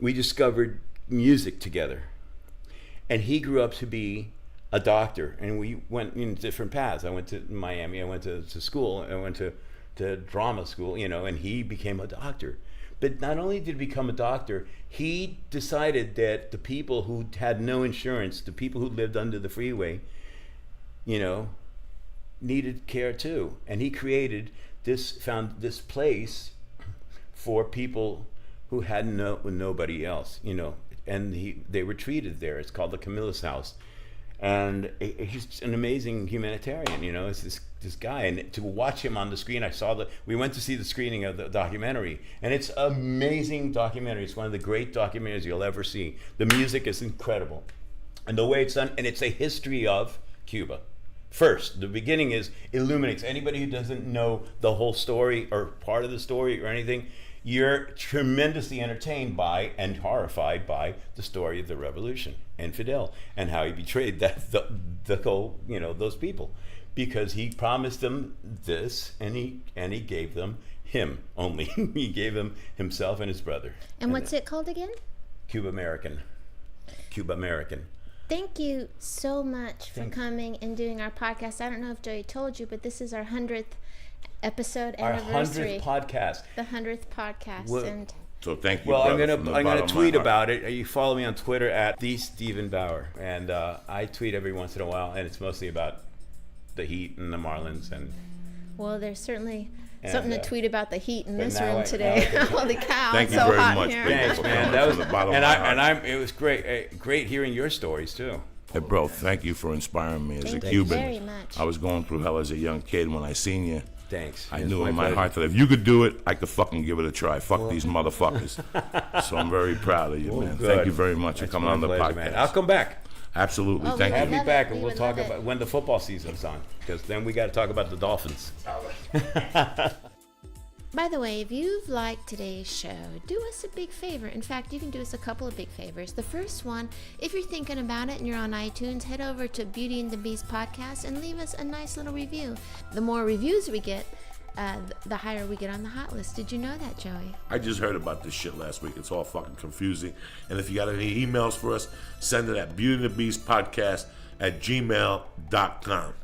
We discovered music together. And he grew up to be a doctor, and we went in different paths. I went to Miami, I went to school, I went to drama school, you know, and he became a doctor. But not only did he become a doctor, he decided that the people who had no insurance, the people who lived under the freeway, you know, needed care too. And he created found this place for people who had nobody else, you know. And they were treated there. It's called the Camilla's House, and he's an amazing humanitarian. You know, it's this guy, and to watch him on the screen, we went to see the screening of the documentary, and it's an amazing documentary. It's one of the great documentaries you'll ever see. The music is incredible, and the way it's done, and it's a history of Cuba. First, the beginning illuminates anybody who doesn't know the whole story or part of the story or anything. You're tremendously entertained by and horrified by the story of the revolution and Fidel and how he betrayed the whole, those people, because he promised them this and he gave them him only. He gave them himself and his brother. And what's it called again? Cuba American. Thank you so much for coming and doing our podcast. I don't know if Joey told you, but this is our 100th episode anniversary. Our 100th podcast. The 100th podcast. Well, and so thank you. Well, brother, I'm gonna tweet about it. You follow me on Twitter at @TheStephenBauer, and I tweet every once in a while, and it's mostly about the Heat and the Marlins. And well, there's certainly something to tweet about the Heat in this room now today. Holy cow! Thank it's you so very hot much. here. Thanks, man. That was the bottom of my heart. It was great hearing your stories too. Hey, bro, thank you for inspiring me as a Thank you Cuban. very much. I was going through hell as a young kid when I seen you. Thanks. I knew in my heart that if you could do it, I could fucking give it a try. Fuck these motherfuckers. So I'm very proud of you, man. Good. Thank you very much for coming on the pleasure, podcast. man. I'll come back. Absolutely. Oh, Thank we Have you. me back, and We we'll would talk love it. about when the football season's on, because then we got to talk about the Dolphins. By the way, if you've liked today's show, do us a big favor. In fact, you can do us a couple of big favors. The first one, if you're thinking about it and you're on iTunes, head over to Beauty and the Beast podcast and leave us a nice little review. The more reviews we get, the higher we get on the hot list. Did you know that, Joey? I just heard about this shit last week. It's all fucking confusing. And if you got any emails for us, send it at beautyandthebeastpodcast@gmail.com.